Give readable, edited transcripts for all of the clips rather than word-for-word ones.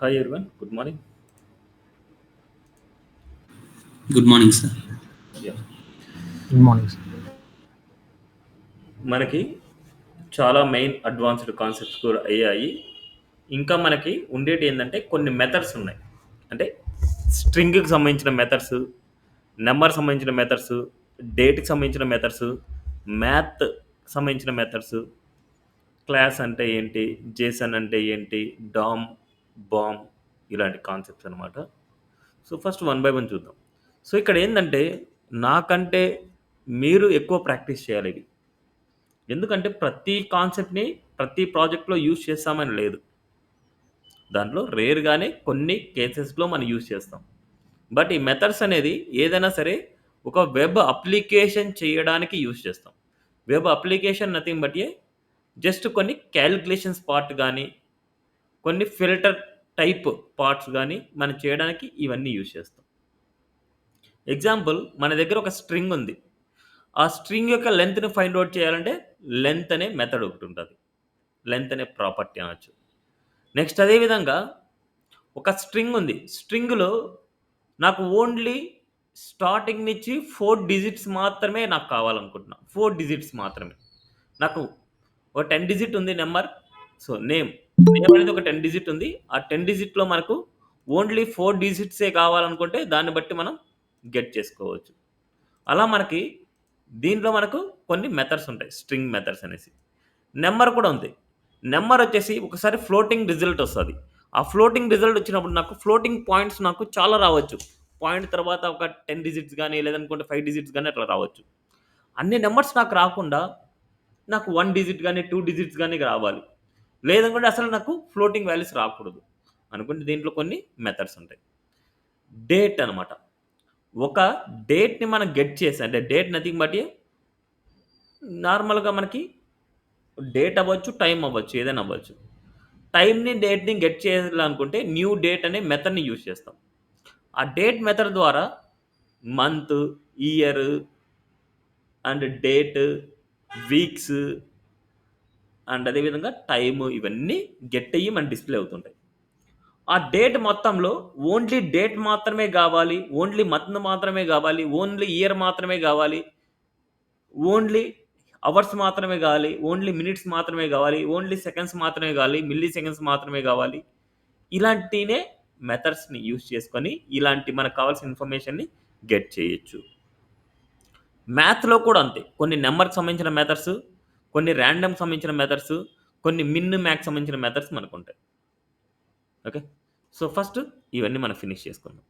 Hi everyone, good morning. Good morning, sir. Yeah. Good morning, sir. మనకి చాలా main advanced concepts కూడా అయ్యాయి. ఇంకా మనకి ఉండేటి ఏంటంటే కొన్ని మెథడ్స్ ఉన్నాయి. అంటే స్ట్రింగ్‌కి సంబంధించిన మెథడ్స్, నంబర్ సంబంధించిన మెథడ్స్, డేట్‌కి సంబంధించిన మెథడ్స్, మ్యాథ్ సంబంధించిన మెథడ్స్, క్లాస్ అంటే ఏంటి, జేసన్ అంటే ఏంటి, డామ్, బామ్ ఇలాంటి కాన్సెప్ట్స్ అనమాట. So, first one by one చూద్దాం. సో, ఇక్కడ ఏందంటే నాకంటే మీరు ఎక్కువ ప్రాక్టీస్ చేయాలి ఇవి. ఎందుకంటే ప్రతి కాన్సెప్ట్‌ని ప్రతి ప్రాజెక్ట్‌లో యూజ్ చేస్తామని లేదు. దాంట్లో రేర్‌గానే కొన్ని కేసెస్‌లో మనం యూజ్ చేస్తాం. బట్ ఈ మెథడ్స్ అనేది ఏదైనా సరే ఒక వెబ్ అప్లికేషన్ చేయడానికి యూజ్ చేస్తాం. Web application nothing but just కొన్ని కాలిక్యులేషన్స్ పార్ట్ గాని, కొన్ని ఫిల్టర్ టైప్ పార్ట్స్ గాని మనం చేయడానికి ఇవన్నీ యూజ్ చేస్తాం. ఎగ్జాంపుల్ మన దగ్గర ఒక స్ట్రింగ్ ఉంది. ఆ స్ట్రింగ్ యొక్క లెంగ్త్‌ని ఫైండ్ ఔట్ చేయాలంటే లెంగ్త్ అనే మెథడ్ ఒకటుంటది. లెంగ్త్ అనే ప్రాపర్టీ అనొచ్చు. నెక్స్ట్ అదే విధంగా ఒక స్ట్రింగ్ ఉంది. స్ట్రింగ్‌లో నాకు ఓన్లీ స్టార్టింగ్ నుంచి 4 డిజిట్స్ మాత్రమే నాకు కావాలనుకుంటున్నా. 4 డిజిట్స్ మాత్రమే. నాకు ఒక 10 డిజిట్ ఉంది నంబర్. So, name. నేమ్ అనేది ఒక 10 డిజిట్ ఉంది. ఆ 10 డిజిట్‌లో మనకు ఓన్లీ 4 డిజిట్సే కావాలనుకుంటే దాన్ని బట్టి మనం గెట్ చేసుకోవచ్చు. అలా మనకి దీంట్లో మనకు కొన్ని మెథడ్స్ ఉంటాయి. స్ట్రింగ్ మెథడ్స్ అనేసి. నంబర్ కూడా ఉంది. నంబర్ వచ్చేసి ఒకసారి ఫ్లోటింగ్ రిజల్ట్ వస్తది. ఆ ఫ్లోటింగ్ రిజల్ట్ వచ్చినప్పుడు నాకు ఫ్లోటింగ్ పాయింట్స్ నాకు చాలా రావచ్చు. పాయింట్ తర్వాత ఒక 10 డిజిట్స్ గాని, లేదనుకుంటే 5 డిజిట్స్ గాని అట్లా రావచ్చు. అన్ని నంబర్స్ నాకు రాకుండా నాకు 1 డిజిట్ గాని, 2 డిజిట్స్ గాని రావాలి. లేదనుకుంటే అసలు నాకు ఫ్లోటింగ్ వాల్యూస్ రాకూడదు. అనుకుంటే దీంట్లో కొన్ని మెథడ్స్ ఉంటాయి. డేట్ అనమాట. ఒక డేట్‌ని మనం గెట్ చేసి అంటే డేట్ నథింగ్ బట్ నార్మల్‌గా మనకి డేట్ అవ్వచ్చు, టైమ్ అవ్వచ్చు. ఏదైనా అవ్వచ్చు. టైమ్‌ని, డేట్‌ని గెట్ చేయాలనుకుంటే న్యూ డేట్ అనే మెథడ్‌ని యూజ్ చేస్తాం. ఆ డేట్ మెథడ్ ద్వారా month, year and date, weeks and అదే విధంగా టైమ్ ఇవన్నీ గెట్ అయ్యి మన డిస్‌ప్లే అవుతుంటాయి. ఆ డేట్ మొత్తంలో ఓన్లీ డేట్ మాత్రమే గావాలి. ఓన్లీ మంత్ మాత్రమే గావాలి. ఓన్లీ ఇయర్ మాత్రమే గావాలి. ఓన్లీ అవర్స్ మాత్రమే గావాలి. ఓన్లీ మినిట్స్ మాత్రమే గావాలి. ఓన్లీ సెకండ్స్ మాత్రమే గావాలి. మిల్లీ సెకండ్స్ మాత్రమే గావాలి. ఇలాంటినే మెథడ్స్‌ని యూజ్ చేసుకొని ఇలాంటి మనకు కావాల్సిన ఇన్ఫర్మేషన్‌ని గెట్ చేయొచ్చు. మ్యాథ్‌లో కూడా అంతే. కొన్ని నంబర్‌కి సంబంధించిన మెథడ్స్, కొన్ని రాండమ్‌కి సంబంధించిన మెథడ్స్, కొన్ని మిన్, మాక్స్ సంబంధించిన మెథడ్స్ మనకుంటాయి. ఓకే. సో, ఫస్ట్ ఇవన్నీ మనం ఫినిష్ చేసుకుందాం.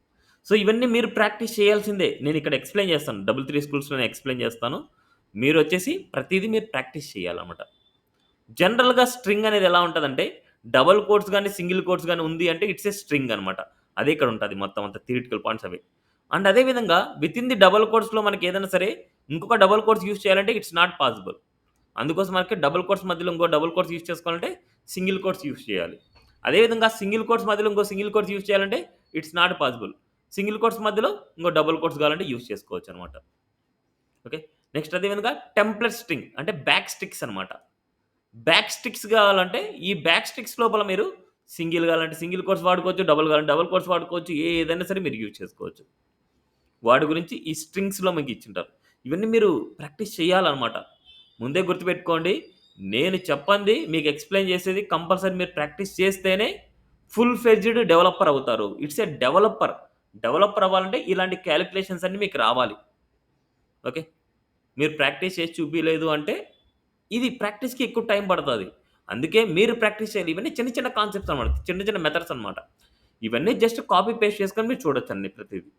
సో, ఇవన్నీ మీరు ప్రాక్టీస్ చేయాల్సిందే. నేనిక్కడ ఎక్స్‌ప్లెయిన్ చేస్తాను. డబుల్ 3 స్కూల్స్‌లోనే ఎక్స్‌ప్లెయిన్ చేస్తాను. మీరొచ్చేసి ప్రతీదీ మీరు ప్రాక్టీస్ చేయాలన్నమాట. జనరల్‌గా స్ట్రింగ్ అనేది ఎలా ఉంటదంటే, డబుల్ కోట్స్ గాని, సింగిల్ కోట్స్ గాని ఉంది అంటే ఇట్స్ ఎ స్ట్రింగ్ అనమాట. అదే ఇక్కడ ఉంటది మొత్తం అంతా థియరిటికల్ పాయింట్స్ అవే. అండ్ అదే విధంగా వితిన్ ది డబుల్ కోట్స్‌లో మనకేదైనా సరే ఇంకొక డబుల్ కోట్స్ యూజ్ చేయాలంటే ఇట్స్ నాట్ పాసిబుల్. అందుకోసం మనకి డబుల్ కోట్స్ మధ్యలో ఇంకో డబుల్ కోట్స్ యూజ్ చేసుకోవాలంటే సింగిల్ కోట్స్ యూజ్ చేయాలి. అదే విధంగా సింగిల్ కోట్స్ మధ్యలో ఇంకో సింగిల్ కోట్స్ యూజ్ చేయాలంటే it's not possible. Single quotes మధ్యలో ఇంకో డబుల్ కోట్స్ కావాలంటే యూజ్ చేసుకోవచ్చనమాట. ఓకే. నెక్స్ట్ అదే విధంగా టెంప్లెట్ స్ట్రింగ్ అంటే బ్యాక్ స్టిక్స్ అనమాట. బ్యాక్ స్టిక్స్ కావాలంటే ఈ బ్యాక్ స్టిక్స్ లోపల మీరు సింగిల్ కావాలంటే సింగిల్ కోట్స్ వాడుకోవచ్చు. డబుల్ కావాలంటే డబుల్ కోట్స్ వాడుకోవచ్చు. ఏదైనా సరే మీరు యూజ్ చేసుకోవచ్చు. వాటి గురించి ఈ స్ట్రింగ్స్‌లో మీకు ఇచ్చుంటారు. ఇవన్నీ మీరు ప్రాక్టీస్ చేయాలనమాట. ముందే గుర్తుపెట్టుకోండి. నేను చెప్పంది మీకు ఎక్స్‌ప్లెయిన్ చేసేది కంపల్సరీ మీరు ప్రాక్టీస్ చేస్తేనే ఫుల్ ఫ్లెడ్జ్డ్ డెవలపర్ అవుతారు. It's a developer. డెవలపర్ అవ్వాలంటే ఇలాంటి కాలిక్యులేషన్స్ అన్నీ మీకు రావాలి. ఓకే. మీరు ప్రాక్టీస్ చేసి చూపియలేదు అంటే ఇది ప్రాక్టీస్‌కి ఎక్కువ టైం పడతది. అందుకే మీరు ప్రాక్టీస్ చేయాలి. ఇవన్నీ చిన్న చిన్న కాన్సెప్ట్స్ అనమాట. చిన్న చిన్న మెథడ్స్ అనమాట. ఇవన్నీ జస్ట్ కాపీ పేస్ట్ చేసుకొని మీరు చూడొచ్చండి ప్రతీది.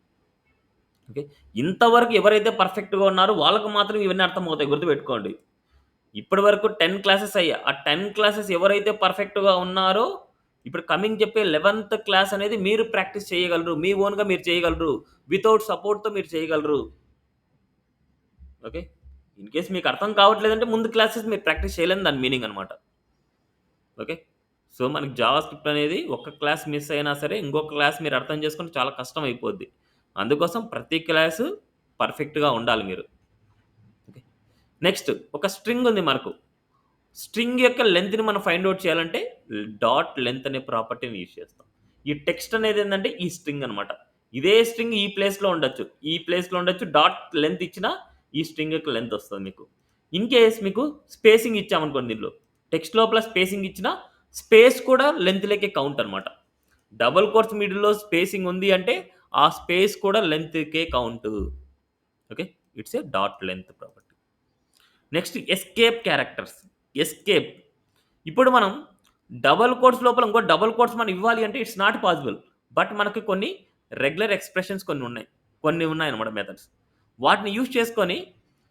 ఓకే. ఇంతవరకు ఎవరైతే పర్ఫెక్ట్‌గా ఉన్నారో వాళ్ళకి మాత్రం ఇవన్నీ అర్థమవుతాయి గుర్తుపెట్టుకోండి. ఇప్పటి వరకు 10 క్లాసెస్ అయ్యాయి. ఆ 10 క్లాసెస్ ఎవరైతే పర్ఫెక్ట్‌గా ఉన్నారో ఇప్పుడు కమింగ్ చెప్పే 11థ్ క్లాస్ అనేది మీరు ప్రాక్టీస్ చేయగలరు. మీ ఓన్‌గా మీరు చేయగలరు. వితౌట్ సపోర్ట్‌తో మీరు చేయగలరు. ఓకే. ఇన్ కేస్ మీకు అర్థం కావట్లేదంటే ముందు క్లాసెస్ మీరు ప్రాక్టీస్ చేయలేదని దాని మీనింగ్ అనమాట. ఓకే. సో, మనకి జావా స్క్రిప్ట్ అనేది ఒక్క క్లాస్ మిస్ అయినా సరే, ఇంకొక క్లాస్ మీరు అర్థం చేసుకుంటే చాలా కష్టం అయిపోద్ది. అందుకోసం ప్రతి క్లాసు పర్ఫెక్ట్‌గా ఉండాలి మీరు. ఓకే. నెక్స్ట్ ఒక స్ట్రింగ్ ఉంది మనకు. స్ట్రింగ్ యొక్క లెంగ్త్‌ని మనం ఫైండ్ ఔట్ చేయాలంటే డాట్ లెంగ్త్ అనే ప్రాపర్టీని యూజ్ చేస్తాం. ఈ టెక్స్ట్ అనేది ఏంటంటే ఈ స్ట్రింగ్ అనమాట. ఇదే స్ట్రింగ్ ఈ ప్లేస్‌లో ఉండొచ్చు. ఈ ప్లేస్‌లో ఉండొచ్చు. డాట్ లెంత్ ఇచ్చినా ఈ స్ట్రింగ్ యొక్క లెంత్ వస్తది మీకు. ఇన్ కేస్ మీకు స్పేసింగ్ ఇచ్చామనుకోండి దీనిలో. టెక్స్ట్ లోపల స్పేసింగ్ ఇచ్చినా స్పేస్ కూడా లెంత్ లెక్కే కౌంట్ అనమాట. డబుల్ కోట్స్ మిడిల్‌లో స్పేసింగ్ ఉంది అంటే ఆ స్పేస్ కూడా లెంత్‌కే count. Okay. It's a dot length property. Next escape characters. Escape. ఇప్పుడు మనం డబుల్ కోట్స్ లోపల ఇంకో డబుల్ కోట్స్ మనం ఇవ్వాలి అంటే ఇట్స్ నాట్ పాసిబుల్. బట్ మనకు కొన్ని రెగ్యులర్ ఎక్స్‌ప్రెషన్స్ కొన్ని ఉన్నాయి. కొన్ని ఉన్నాయన్నమాట మెథడ్స్. వాటిని యూజ్ చేసుకొని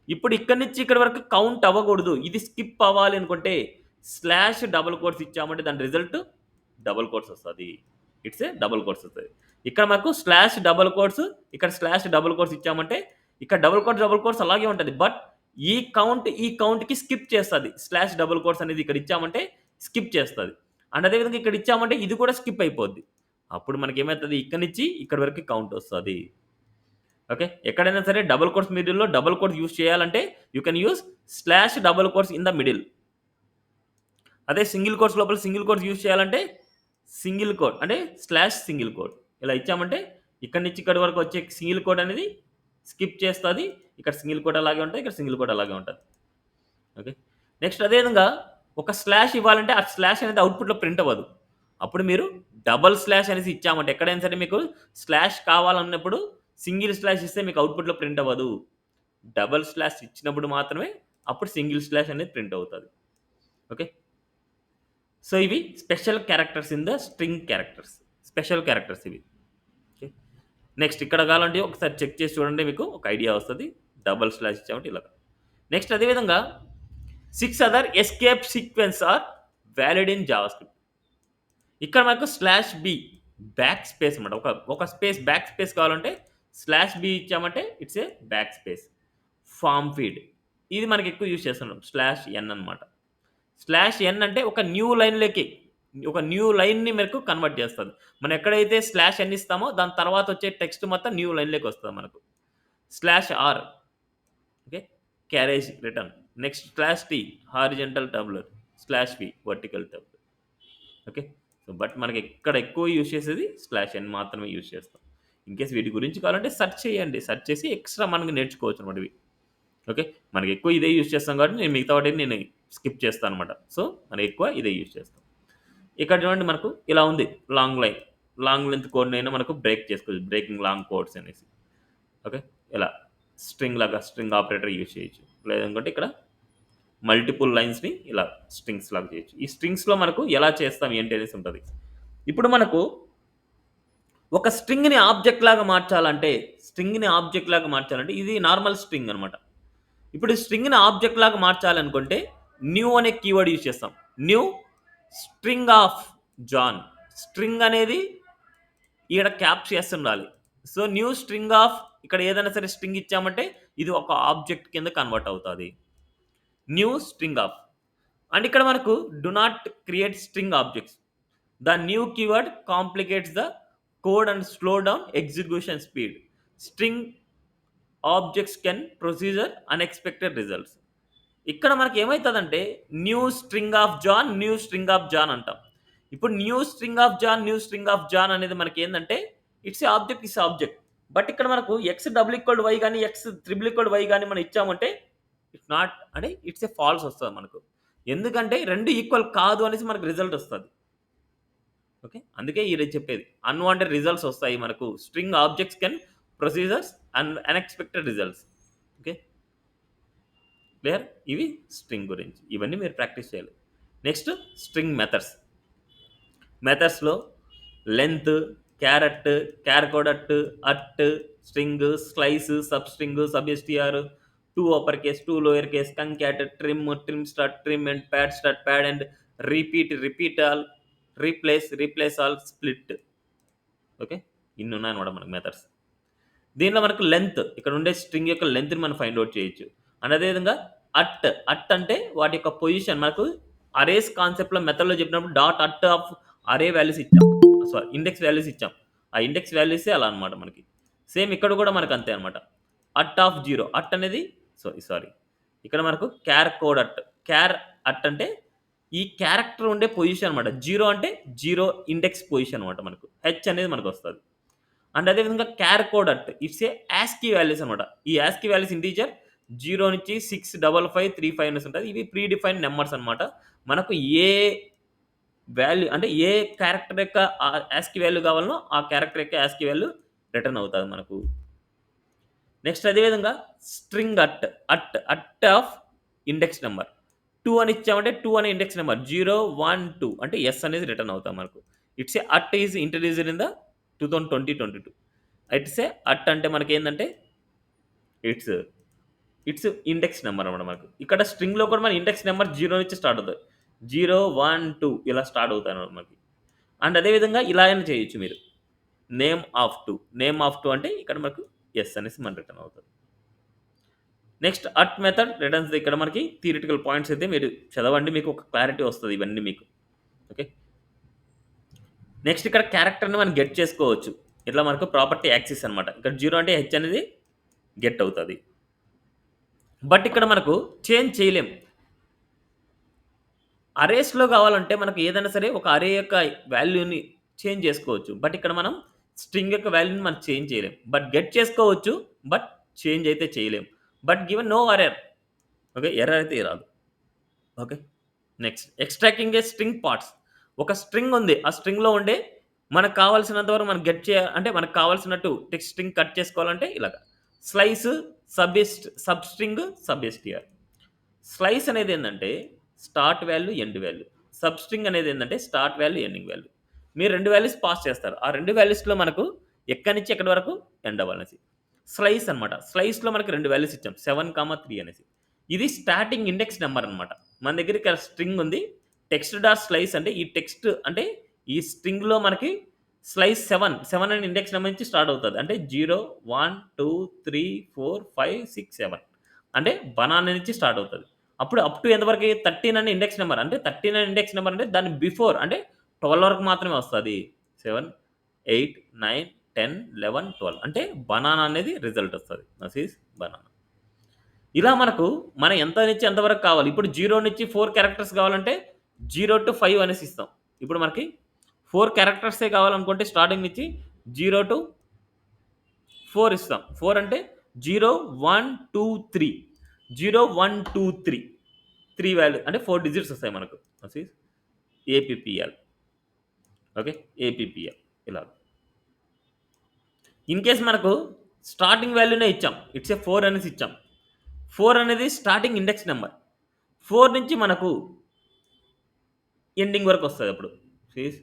ఇప్పుడు ఇక్కడి నుంచి ఇక్కడి వరకు కౌంట్ అవ్వకూడదు. ఇది స్కిప్ అవ్వాలి అనుకుంటే స్లాష్ డబుల్ కోట్స్ ఇచ్చామంటే దాని రిజల్ట్ డబుల్ కోట్స్ వస్తది. ఇట్స్ ఏ డబుల్ కోట్స్ వస్తది. ఇక్కడ మనకు స్లాష్ డబుల్ కోట్స్, ఇక్కడ స్లాష్ డబుల్ కోట్స్ ఇచ్చామంటే ఇక్కడ డబుల్ కోట్స్ అలాగే ఉంటది. బట్ ఈ కౌంట్‌కి స్కిప్ చేస్తది. స్లాష్ డబుల్ కోట్స్ అనేది ఇక్కడ ఇచ్చామంటే స్కిప్ చేస్తది. అండ్ అదే విధంగా ఇక్కడ ఇచ్చామంటే ఇది కూడా స్కిప్ అయిపోద్ది. అప్పుడు మనకేమైతది ఇక్కడి నుంచి ఇక్కడి వరకు కౌంట్ వస్తది. ఓకే. ఎక్కడైనా సరే డబుల్ కోట్స్ మిడిల్‌లో డబుల్ కోట్స్ యూజ్ చేయాలంటే you can use slash double quotes in the middle. అదే సింగిల్ కోట్స్ లోపల సింగిల్ కోట్స్ యూజ్ చేయాలంటే సింగిల్ కోట్ అంటే స్లాష్ సింగిల్ కోట్. ఇలా ఇచ్చామంటే ఇక్కడి నుంచి ఇక్కడి వరకు వచ్చే సింగిల్ కోట్ అనేది స్కిప్ చేస్తది. ఇక్కడ సింగిల్ కోట్ అలాగే ఉంటది. ఇక్కడ సింగిల్ కోట్ అలాగే ఉంటది. ఓకే. నెక్స్ట్ అదే విధంగా ఒక స్లాష్ ఇవ్వాలంటే ఆ స్లాష్ అనేది అవుట్‌పుట్‌లో ప్రింట్ అవ్వదు. అప్పుడు మీరు డబుల్ స్లాష్ అనేసి ఇచ్చామంటే ఎక్కడైనా సరే మీకు స్లాష్ కావాలన్నప్పుడు సింగిల్ స్లాష్ ఇస్తే మీకు అవుట్‌పుట్‌లో ప్రింట్ అవ్వదు. డబుల్ స్లాష్ ఇచ్చినప్పుడు మాత్రమే అప్పుడు సింగిల్ స్లాష్ అనేది ప్రింట్ అవుతది. ఓకే. సో ఇవి special characters in the string characters. Special characters ఇవి. ఓకే. నెక్స్ట్ ఇక్కడ కావాలంటే ఒకసారి చెక్ చేసి చూడండి మీకు ఒక ఐడియా వస్తది. డబుల్ స్లాష్ ఇచ్చామంటే ఇలాగ. నెక్స్ట్ అదే విధంగా 6 other escape sequence are valid in JavaScript. ఇక్కడ మనకు స్లాష్ బి బ్యాక్ స్పేస్ అనమాట. ఒక స్పేస్ బ్యాక్ స్పేస్ కావాలంటే స్లాష్ బి ఇచ్చామంటే it's a backspace. Form feed ఇది మనకి ఎక్కువ యూజ్ చేస్తున్నాం. స్లాష్ ఎన్ అనమాట. స్లాష్ ఎన్ అంటే ఒక న్యూ లైన్‌ని మనకు కన్వర్ట్ చేస్తది. మనం ఎక్కడైతే స్లాష్ ఎన్ ఇస్తామో దాని తర్వాత వచ్చే టెక్స్ట్ మొత్తం న్యూ లైన్‌లోకి వస్తది మనకు. Slash r okay. Carriage return. Next slash t horizontal tabular. Slash v vertical tabular. Okay. So but మనకి ఎక్కడ ఎక్కువ యూజ్ చేసేది స్లాష్ ఎన్ మాత్రమే యూజ్ చేస్తాం. ఇన్‌కేస్ వీటి గురించి కావాలంటే సెర్చ్ చేయండి. సెర్చ్ చేసి ఎక్స్‌ట్రా మనకు నేర్చుకోవచ్చు అనమాట ఇవి. ఓకే. మనకి ఎక్కువ ఇదే యూజ్ చేస్తాం కాబట్టి నేను మిగతా వాటిని నేను స్కిప్ చేస్తాను అనమాట. సో మనం ఎక్కువ ఇదే యూజ్ చేస్తాం. ఇక్కడ చూడండి మనకు ఇలా ఉంది లాంగ్ లైన్. లాంగ్ లెంత్ కోడ్‌నైనా మనకు బ్రేక్ చేసుకోవచ్చు. బ్రేకింగ్ లాంగ్ కోడ్స్ అనేసి. ఓకే. ఇలా స్ట్రింగ్ లాగా స్ట్రింగ్ ఆపరేటర్ యూజ్ చేయొచ్చు. లేదనుకుంటే ఇక్కడ మల్టిపుల్ లైన్స్‌ని ఇలా స్ట్రింగ్స్ లాగా చేయొచ్చు. ఈ స్ట్రింగ్స్‌లో మనకు ఎలా చేస్తాం ఏంటి అనేసి ఉంటది. ఇప్పుడు మనకు ఒక స్ట్రింగ్‌ని ఆబ్జెక్ట్ లాగా మార్చాలంటే ఇది నార్మల్ స్ట్రింగ్ అనమాట. ఇప్పుడు ఈ స్ట్రింగ్‌ని ఆబ్జెక్ట్ లాగా మార్చాలనుకుంటే న్యూ అనే కీవర్డ్ యూజ్ చేస్తాం. New string of John. String అనేది ఈడ క్యాప్స్ చేస్తుండాలి. సో న్యూ స్ట్రింగ్ ఆఫ్ ఇక్కడ ఏదైనా సరే స్ట్రింగ్ ఇచ్చామంటే ఇది ఒక ఆబ్జెక్ట్ కింద కన్వర్ట్ అవుతది. New string of. అండ్ ఇక్కడ మనకు do not create string objects. The new keyword complicates the code and slow down execution speed. String objects can procedure unexpected results. ఇక్కడ మనకి ఏమైతదంటే న్యూ స్ట్రింగ్ ఆఫ్ జాన్ అంటాం. ఇప్పుడు new string of John అనేది మనకేందంటే it's a object. But ఇక్కడ మనకు x double equal y గాని, x త్రిబుల్ ఈక్వల్ వై గాని మనం ఇచ్చామంటే ఇట్స్ నాట్ అంటే ఇట్స్ ఏ ఫాల్స్ వస్తది మనకు. ఎందుకంటే 2 ఈక్వల్ కాదు అనేసి మనకు రిజల్ట్ వస్తది. ఓకే. అందుకే ఇది చెప్పేది. అన్‌వాంటెడ్ రిజల్ట్స్ వస్తాయి మనకు. String objects can procedures and unexpected results. Okay. Clear? ఇవి స్ట్రింగ్ గురించి. ఇవన్నీ మీరు ప్రాక్టీస్ చేయాలి. నెక్స్ట్ స్ట్రింగ్ మెథడ్స్‌లో length, char at, char code at, at, string, slice, substring, substr, 2 upper case, 2 lower case, concat, trim start, trim and pad and repeat all, replace all, split. Okay. ఇన్ని ఉన్నాయన్నమాట మనకు methods. దీనిలో మనకు లెంత్ ఇక్కడ ఉండే స్ట్రింగ్ యొక్క లెంత్‌ని మనం ఫైండ్ ఔట్ చేయొచ్చు. అండ్ అదే విధంగా అట్ అంటే వాటి యొక్క పొజిషన్ మనకు అరేస్ కాన్సెప్ట్‌లో మెథడ్‌లో చెప్పినప్పుడు డాట్ అట్ ఆఫ్ అరే వాల్యూస్ ఇచ్చాం. ఇండెక్స్ వాల్యూస్ ఇచ్చాం. ఆ ఇండెక్స్ వాల్యూసే అలా అన్నమాట మనకి. సేమ్ ఇక్కడ కూడా మనకు అంతే అన్నమాట. అట్ ఆఫ్ 0 అట్ అనేది ఇక్కడ మనకు క్యార్ కోడ్ అట్. క్యార్ అట్ అంటే ఈ క్యారెక్టర్ ఉండే పొజిషన్ అనమాట. 0 అంటే 0 ఇండెక్స్ పొజిషన్ అనమాట మనకు. హెచ్ అనేది మనకొస్తది. అండ్ అదేవిధంగా char code at it's a ASCII values అనమాట. ఈ యాస్కీ వాల్యూస్ ఇంటీజర్ 0 నుంచి 65535 అనేసి ఉంటది. ఇవి ప్రీ డిఫైన్డ్ నంబర్స్ అనమాట. మనకు ఏ వాల్యూ అంటే ఏ క్యారెక్టర్ యొక్క యాస్కీ వాల్యూ కావాలనో ఆ క్యారెక్టర్ యొక్క యాస్కీ వాల్యూ రిటర్న్ అవుతది మనకు. నెక్స్ట్ అదేవిధంగా string at of index number 2 అని ఇచ్చామంటే 2 అనే ఇండెక్స్ నెంబర్ 0, 1, 2 అంటే ఎస్ అనేది రిటర్న్ అవుతాం మనకు. It's A at is introduced in the 2022. It's a at అంటే మనకేందంటే ఇట్స్ ఇట్స్ ఇండెక్స్ నెంబర్ అనమాట మనకు. ఇక్కడ స్ట్రింగ్‌లో కూడా మన ఇండెక్స్ నెంబర్ 0 నుంచి స్టార్ట్ అవుతది. 0, 1, 2 ఇలా స్టార్ట్ అవుతాయన్నమాట మనకి. అండ్ అదేవిధంగా ఇలా అయినా చేయొచ్చు మీరు. నేమ్ ఆఫ్ 2 అంటే ఇక్కడ మనకు ఎస్ అనేసి మన రిటర్న్ అవుతది. నెక్స్ట్ అట్ మెథడ్ రిటర్న్స్ ఇక్కడ మనకి థియరిటికల్ పాయింట్స్ అయితే మీరు చదవండి. మీకు ఒక క్లారిటీ వస్తది ఇవన్నీ మీకు. ఓకే. నెక్స్ట్ ఇక్కడ క్యారెక్టర్‌ని మనం గెట్ చేసుకోవచ్చు. ఇట్లా మనకు ప్రాపర్టీ యాక్సెస్ అనమాట. ఇక్కడ 0 అంటే హెచ్ అనేది గెట్ అవుతది. బట్ ఇక్కడ మనకు చేంజ్ చేయలేం. అరేస్‌లో కావాలంటే మనకు ఏదైనా సరే ఒక అరే యొక్క వాల్యూని చేంజ్ చేసుకోవచ్చు. బట్ ఇక్కడ మనం స్ట్రింగ్ యొక్క వాల్యూని మనం చేంజ్ చేయలేం. బట్ గెట్ చేసుకోవచ్చు. బట్ చేంజ్ అయితే చేయలేం. But given no error. Okay. Error అయితే రాదు. Okay. Next extracting a string parts. ఒక స్ట్రింగ్ ఉంది. ఆ స్ట్రింగ్‌లో ఉండే మనకు కావాల్సినంత వరకు మనం గెట్ అంటే మనకు కావాల్సినట్టు టెక్స్ట్ స్ట్రింగ్ కట్ చేసుకోవాలంటే ఇలాగ. Slice, substring, సబ్‌ఎస్టీఆర్. స్లైస్ అనేది ఏందంటే start value, end value. Substring అనేది ఏందంటే స్టార్ట్ వాల్యూ, ఎండింగ్ వాల్యూ. మీరు 2 వాల్యూస్ పాస్ చేస్తారు. ఆ 2 వాల్యూస్‌లో మనకు ఎక్కడి నుంచి ఎక్కడి వరకు ఎండ్ అవ్వాలనేసి. స్లైస్ అనమాట. స్లైస్‌లో మనకు 2 వాల్యూస్ ఇచ్చాం. 7, 3 అనేసి. ఇది స్టార్టింగ్ ఇండెక్స్ నెంబర్ అనమాట. మన దగ్గర ఇక్కడ స్ట్రింగ్ ఉంది. టెక్స్ట్ డాట్ స్లైస్ అంటే ఈ టెక్స్ట్ అంటే ఈ స్ట్రింగ్‌లో మనకి స్లైస్ 7 అనే ఇండెక్స్ నెంబర్ నుంచి స్టార్ట్ అవుతది. అంటే 0, 1, 2, 3, 4, 5, 6, 7 అంటే బనానా నుంచి స్టార్ట్ అవుతది. అప్పుడు అప్ టు ఎంత వరకి 13 అనే ఇండెక్స్ నెంబర్. అంటే 13 అనే ఇండెక్స్ నెంబర్ అంటే దాని బిఫోర్ అంటే 12 వరకు మాత్రమే వస్తది. 7, 8, 9, 10, 11, 12 అంటే బనానా అనేది రిజల్ట్ వస్తది. That is banana. ఇలా మనకు మనం ఎంత నుంచి ఎంత వరకు కావాలి. ఇప్పుడు 0 నుంచి 4 క్యారెక్టర్స్ కావాలంటే 0-5 అనేసి ఇస్తాం. ఇప్పుడు మనకి 4 క్యారెక్టర్సే కావాలనుకుంటే స్టార్టింగ్ నుంచి 0-4 ఇస్తాం. 4 అంటే 0, 1, 2, 3. 0, 1, 2, 3. 3 వాల్యూ అంటే 4 డిజిట్స్ వస్తాయి మనకు. That is APPL. Okay. APPL ఇలా. ఇన్ కేస్ మనకు స్టార్టింగ్ వాల్యూనే ఇచ్చాం. ఇట్స్ ఏ 4 అనేసి ఇచ్చాం. 4 అనేది స్టార్టింగ్ ఇండెక్స్ నెంబర్. 4 నుంచి మనకు ఎండింగ్ వరకు వస్తది అప్పుడు. సీస్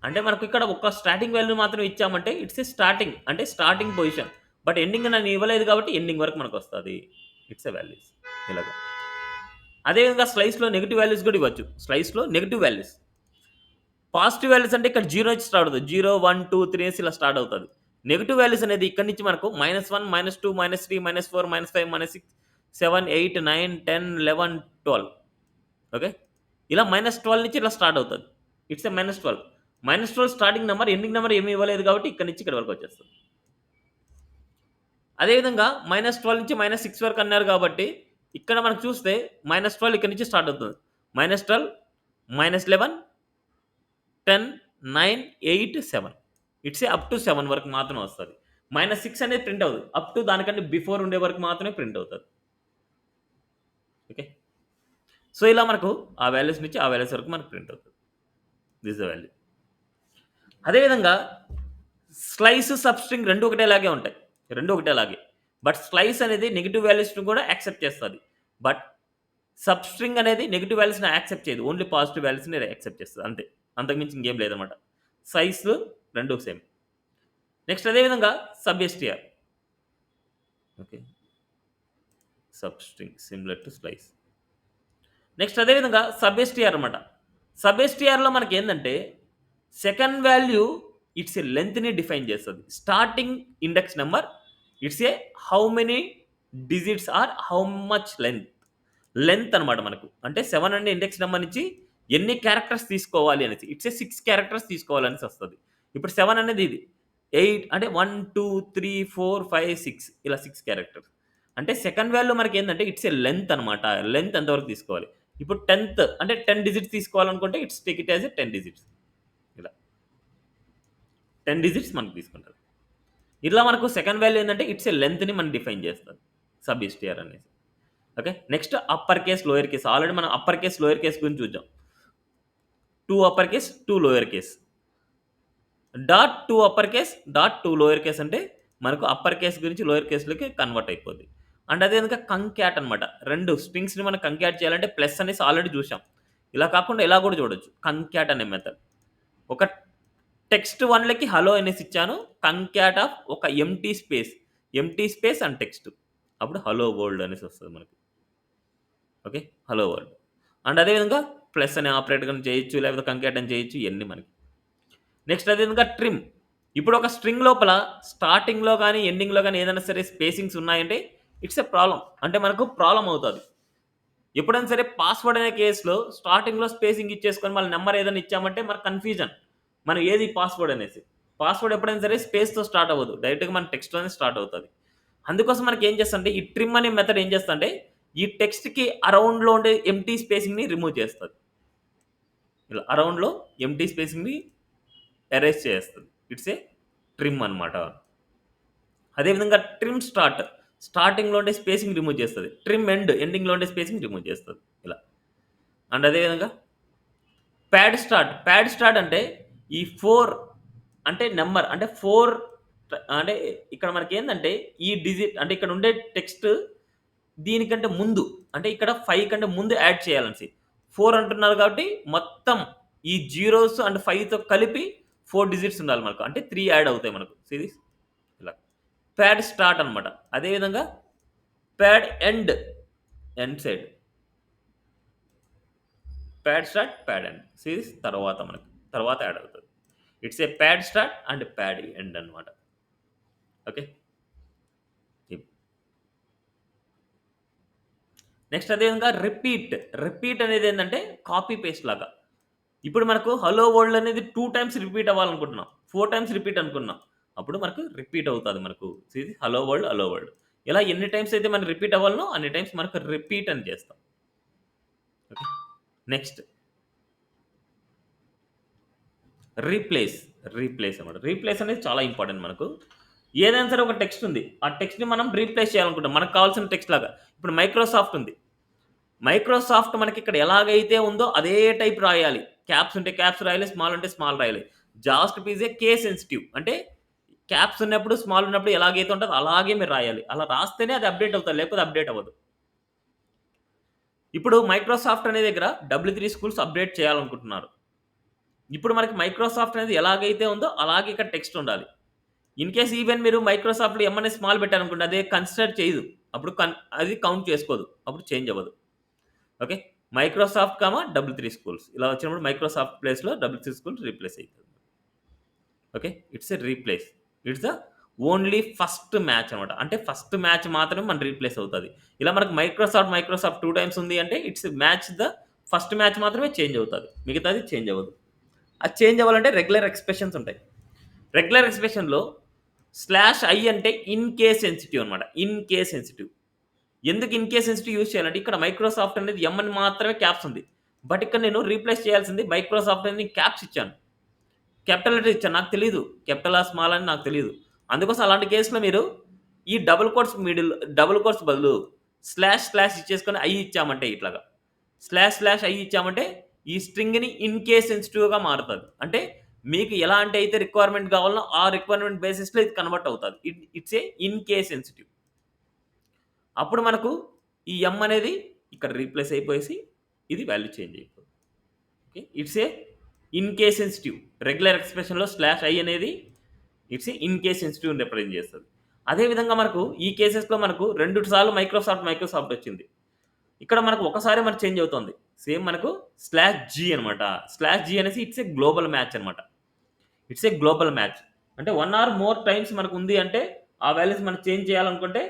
అంటే మనకు ఇక్కడ ఒక స్టార్టింగ్ వాల్యూ మాత్రం ఇచ్చామంటే ఇట్స్ ఏ స్టార్టింగ్ అంటే స్టార్టింగ్ పొజిషన్. బట్ ఎండింగ్ నన్ను ఇవ్వలేదు కాబట్టి ఎండింగ్ వరకు మనకు వస్తది. ఇట్స్ ఏ వాల్యూస్ ఇలాగ. అదేవిధంగా స్లైస్‌లో నెగెటివ్ వాల్యూస్ కూడా ఇవ్వచ్చు. స్లైస్‌లో నెగెటివ్ వాల్యూస్. పాజిటివ్ వాల్యూస్ అంటే ఇక్కడ 0 నుంచి స్టార్ట్ అవుతది. 0, 1, 2, 3 అనేసి ఇలా స్టార్ట్ అవుతది. నెగెటివ్ వాల్యూస్ అనేది ఇక్కడి నుంచి మనకు -1, -2, -3, -4, -5, -6, 7, 8, 9, 10, 11, 12 ఓకే. ఇలా -12 నుంచి ఇలా స్టార్ట్ అవుతది. It's A -12. -12 starting number, ending number ఏమి ఇవ్వలేదు కాబట్టి ఇక్కడి నుంచి ఇక్కడి వరకు వచ్చేస్తది. అదేవిధంగా -12 నుంచి -6 వరకు అన్నారు కాబట్టి ఇక్కడ మనకు చూస్తే -12 ఇక్కడి నుంచి స్టార్ట్ అవుతుంది. -12, -11, 10, 9, 8, 7 ఇట్స్ ఏ అప్ టు 7 వరకు మాత్రమే వస్తది. -6 అనేది ప్రింట్ అవ్వదు. అప్ టు దానికంటే బిఫోర్ ఉండే వరకు మాత్రమే ప్రింట్ అవుతది. ఓకే. సో, ఇలా మనకు ఆ వాల్యూస్ నుంచి ఆ వాల్యూస్ వరకు మనకు ప్రింట్ అవుతది. This the value. అదేవిధంగా స్లైస్, సబ్‌స్ట్రింగ్ 2 ఒకటేలాగే ఉంటాయి. 2 ఒకటేలాగే. బట్ స్లైస్ అనేది నెగెటివ్ వాల్యూస్‌ని కూడా యాక్సెప్ట్ చేస్తది. బట్ సబ్‌స్ట్రింగ్ అనేది నెగెటివ్ వాల్యూస్‌ని యాక్సెప్ట్ చేయదు. ఓన్లీ పాజిటివ్ వాల్యూస్‌ని యాక్సెప్ట్ చేస్తది అంతే. అంతకు మించి ఇంకేం లేదనమాట. సైజ్‌లు 2 సేమ్. నెక్స్ట్ అదేవిధంగా substr. Okay. Substring similar to slice. Next అదేవిధంగా సబ్‌ఎస్టీఆర్ అనమాట. సబ్‌ఎస్టీఆర్‌లో మనకేందంటే సెకండ్ వాల్యూ ఇట్స్ ఏ లెంగ్త్‌ని డిఫైన్ చేస్తది. Starting index number it's a how many digits or how much length అనమాట మనకు. అంటే 7 అనే ఇండెక్స్ నంబర్ నుంచి ఎన్ని క్యారెక్టర్స్ తీసుకోవాలి అనేసి. ఇట్స్ ఏ 6 క్యారెక్టర్స్ తీసుకోవాలనేసి వస్తది. ఇప్పుడు 7 అనేది ఇది. 8 అంటే 1, 2, 3, 4, 5, 6 ఇలా 6 క్యారెక్టర్స్. అంటే సెకండ్ వాల్యూ మనకేందంటే ఇట్స్ ఏ లెంగ్త్ అనమాట. లెంగ్త్ ఎంతవరకు తీసుకోవాలి. ఇప్పుడు 10th అంటే 10 డిజిట్స్ తీసుకోవాలనుకుంటే it's take it as a 10 digits. ఇలా 10 డిజిట్స్ మనకు తీసుకుంటది. ఇలా మనకు సెకండ్ వాల్యూ ఏందంటే ఇట్స్ ఎ లెంగ్త్‌ని మనం డిఫైన్ చేస్తది. సబ్‌ఇస్టిఆర్ అనేసి. Okay. Next upper case, lower case. Already మనం అప్పర్ కేస్, లోయర్ కేస్ గురించి చూద్దాం. 2 upper case, 2 lower case. Dot 2 upper case, dot 2 lower case అంటే మనకు అప్పర్ కేస్ గురించి లోయర్ కేస్‌లోకి కన్వర్ట్ అయిపోద్ది. అండ్ అదే విధంగా కంకాట్ అనమాట. 2 స్ట్రింగ్స్‌ని మనం కంకాట్ చేయాలంటే ప్లస్ అనేసి ఆల్రెడీ చూసాం. ఇలా కాకుండా ఇలా కూడా చూడొచ్చు. కంకాట్ అనే మెథడ్. ఒక టెక్స్ట్ 1లకి హలో అనేసి ఇచ్చాను. కంకాట్ ఆఫ్ ఒక ఎంప్టీ స్పేస్ అండ్ టెక్స్ట్. అప్పుడు హలో వరల్డ్ అనేసి వస్తది మనకి. ఓకే. Hello world. అండ్ అదే విధంగా ప్లస్ అనే ఆపరేటర్ గాని చేయొచ్చు. లేకపోతే కంకాట్ అని చేయొచ్చు. ఇయన్నీ మనకి. నెక్స్ట్ అదే విధంగా ట్రిమ్. ఇప్పుడు ఒక స్ట్రింగ్ లోపల స్టార్టింగ్‌లో గాని, ఎండింగ్‌లో గాని ఏదైనా సరే స్పేసింగ్స్ ఉన్నాయంటే ఇట్స్ ఎ ప్రాబ్లమ్. అంటే మనకు ప్రాబ్లమ్ అవుతది. ఎప్పుడైనా సరే పాస్వర్డ్ అనే కేస్‌లో స్టార్టింగ్‌లో స్పేసింగ్ ఇచ్చేసుకొని మళ్ళీ నంబర్ ఏదైనా ఇచ్చామంటే మనకు కన్‌ఫ్యూజన్. మనం ఏది పాస్వర్డ్ అనేసి. పాస్వర్డ్ ఎప్పుడైనా సరే స్పేస్‌తో స్టార్ట్ అవ్వదు. డైరెక్ట్‌గా మన టెక్స్ట్‌తోనే స్టార్ట్ అవుతది. అందుకోసం మనకి ఏం చేస్తంటే ఈ ట్రిమ్ అనే మెథడ్ ఏం చేస్తంటే ఈ టెక్స్ట్‌కి అరౌండ్‌లో ఉండే ఎంప్టీ స్పేసింగ్‌ని రిమూవ్ చేస్తది. ఇలా అరౌండ్‌లో ఎంప్టీ స్పేసింగ్‌ని ఎరేజ్ చేస్తది. ఇట్స్ ఏ ట్రిమ్ అనమాట. అదే విధంగా ట్రిమ్ స్టార్టింగ్‌లో ఉండే స్పేసింగ్ రిమూవ్ చేస్తది. ట్రిమ్ ఎండింగ్‌లో ఉండే స్పేసింగ్ రిమూవ్ చేస్తది. ఇలా. అండ్ అదే విధంగా ప్యాడ్ స్టార్ట్ అంటే ఈ 4 అంటే నంబర్ అంటే 4 అంటే ఇక్కడ మనకేందంటే ఈ డిజిట్ అంటే ఇక్కడ ఉండే టెక్స్ట్ దీనికంటే ముందు అంటే ఇక్కడ 5 కంటే ముందు యాడ్ చేయాలనేసి. 4 అంటున్నారు కాబట్టి మొత్తం ఈ జీరోస్ అండ్ 5తో కలిపి 4 డిజిట్స్ ఉండాలి మనకు. అంటే 3 యాడ్ అవుతాయి మనకు. సీ థిస్ ఇలా. ప్యాడ్ స్టార్ట్ అనమాట. అదే విధంగా pad end side. Pad start, pad end. See this తర్వాత యాడ్ అవుతది. It's a pad start and pad end అనమాట. ఓకే. నెక్స్ట్ అదే విధంగా రిపీట్ అనేది ఏందంటే కాపీ పేస్ట్ లాగా. ఇప్పుడు మనకు హలో వరల్డ్ అనేది 2 టైమ్స్ రిపీట్ అవ్వాలనుకుంటున్నాం. 4 టైమ్స్ రిపీట్ అనుకున్నాం. అప్పుడు మనకు రిపీట్ అవుతది మనకు. ఇది హలో వరల్డ్. ఇలా ఎన్ని టైమ్స్ అయితే మనకు రిపీట్ అవ్వాలనో అన్ని టైమ్స్ మనకు రిపీట్ అని చేస్తాం. ఓకే. నెక్స్ట్ రీప్లేస్ అన్నమాట. రీప్లేస్ అనేది చాలా ఇంపార్టెంట్ మనకు. ఏదైనా సరే ఒక టెక్స్ట్ ఉంది. ఆ టెక్స్ట్‌ని మనం రీప్లేస్ చేయాలనుకుంటాం. మనకు కావాల్సిన టెక్స్ట్ లాగా. ఇప్పుడు మైక్రోసాఫ్ట్ ఉంది. మైక్రోసాఫ్ట్ మనకిక్కడ ఎలాగైతే ఉందో అదే టైప్ రాయాలి. క్యాప్స్ ఉంటే క్యాప్స్ రాయాలి. స్మాల్ ఉంటే స్మాల్ రాయాలి. JavaScript is a case sensitive. అంటే క్యాప్స్ ఉన్నప్పుడు, స్మాల్ ఉన్నప్పుడు ఎలాగైతే ఉంటదో అలాగే మీరు రాయాలి. అలా రాస్తేనే అది అప్‌డేట్ అవుతది. లేకపోతే అప్‌డేట్ అవ్వదు. ఇప్పుడు మైక్రోసాఫ్ట్ అనే దగ్గర W3 స్కూల్స్ అప్‌డేట్ చేయాలనుకుంటున్నారు. ఇప్పుడు మనకి మైక్రోసాఫ్ట్ అనేది ఎలాగైతే ఉందో అలాగే ఇక్కడ టెక్స్ట్ ఉండాలి. ఇన్ కేస్ ఈవెన్ మీరు మైక్రోసాఫ్ట్‌లో ఎం అనేది స్మాల్ పెట్టారనుకోండి అదే కన్సిడర్ చేయదు. అప్పుడు అది కౌంట్ చేసుకోదు. అప్పుడు చేంజ్ అవ్వదు. ఓకే. Microsoft, W3 schools. ఇలా వచ్చినప్పుడు మైక్రోసాఫ్ట్ ప్లేస్‌లో W3 స్కూల్స్ రీప్లేస్ అయితది. Okay. It's a replace. It's the only first match అనమాట. అంటే ఫస్ట్ మ్యాచ్ మాత్రమే మన రీప్లేస్ అవుతది. ఇలా మనకు మైక్రోసాఫ్ట్ 2 టైమ్స్ ఉంది అంటే it's match the first match మాత్రమే చేంజ్ అవుతది. మిగతాది చేంజ్ అవ్వదు. అది చేంజ్ అవ్వాలంటే రెగ్యులర్ ఎక్స్‌ప్రెషన్స్ ఉంటాయి. రెగ్యులర్ ఎక్స్‌ప్రెషన్‌లో /i అంటే ఇన్ కేస్ సెన్సిటివ్ అనమాట. In case sensitive. ఎందుకు ఇన్ కేస్ సెన్సిటివ్ యూజ్ చేయాలంటే ఇక్కడ మైక్రోసాఫ్ట్ అనేది ఎం అని మాత్రమే క్యాప్స్ ఉంది. బట్ ఇక్కడ నేను రీప్లేస్ చేయాల్సింది మైక్రోసాఫ్ట్ అని క్యాప్స్ ఇచ్చాను. క్యాపిటల్ లెటర్ ఇచ్చాను. నాకు తెలీదు. క్యాపిటలా? స్మాల్ అని నాకు తెలీదు. అందుకోసం అలాంటి కేస్‌లో మీరు ఈ డబుల్ కోట్స్ బదులు స్లాష్ ఇచ్చేసుకొని ఐ ఇచ్చామంటే ఇట్లాగా. /i ఇచ్చామంటే ఈ స్ట్రింగ్‌ని ఇన్ కేస్ సెన్సిటివ్‌గా మారుతది. అంటే మీకు ఎలాంటి అయితే రిక్వైర్మెంట్ కావాలనో ఆ రిక్వైర్మెంట్ బేసిస్‌లో ఇది కన్వర్ట్ అవుతది. It's a in case sensitive. అప్పుడు మనకు ఈ ఎం అనేది ఇక్కడ రీప్లేస్ అయిపోయేసి ఇది వాల్యూ చేంజ్ అయిపోతుంది. Okay. It's a in case sensitive. Regular ఎక్స్‌ప్రెషన్‌లో /i అనేది ఇట్స్ ఏ ఇన్ కేస్ సెన్సిటివ్‌ని రిప్రజెంట్ చేస్తది. అదే విధంగా మనకు ఈ కేసెస్‌లో మనకు 2 సార్లు మైక్రోసాఫ్ట్ వచ్చింది. ఇక్కడ మనకు ఒకసారే మనకు చేంజ్ అవుతుంది. సేమ్ మనకు /g అనమాట. /g అనేసి ఇట్స్ ఏ గ్లోబల్ మ్యాచ్ అనమాట. It's a global match. అంటే 1 ఆర్ మోర్ టైమ్స్ మనకుంది అంటే ఆ వాల్యూస్ మనం చేంజ్ చేయాలనుకుంటే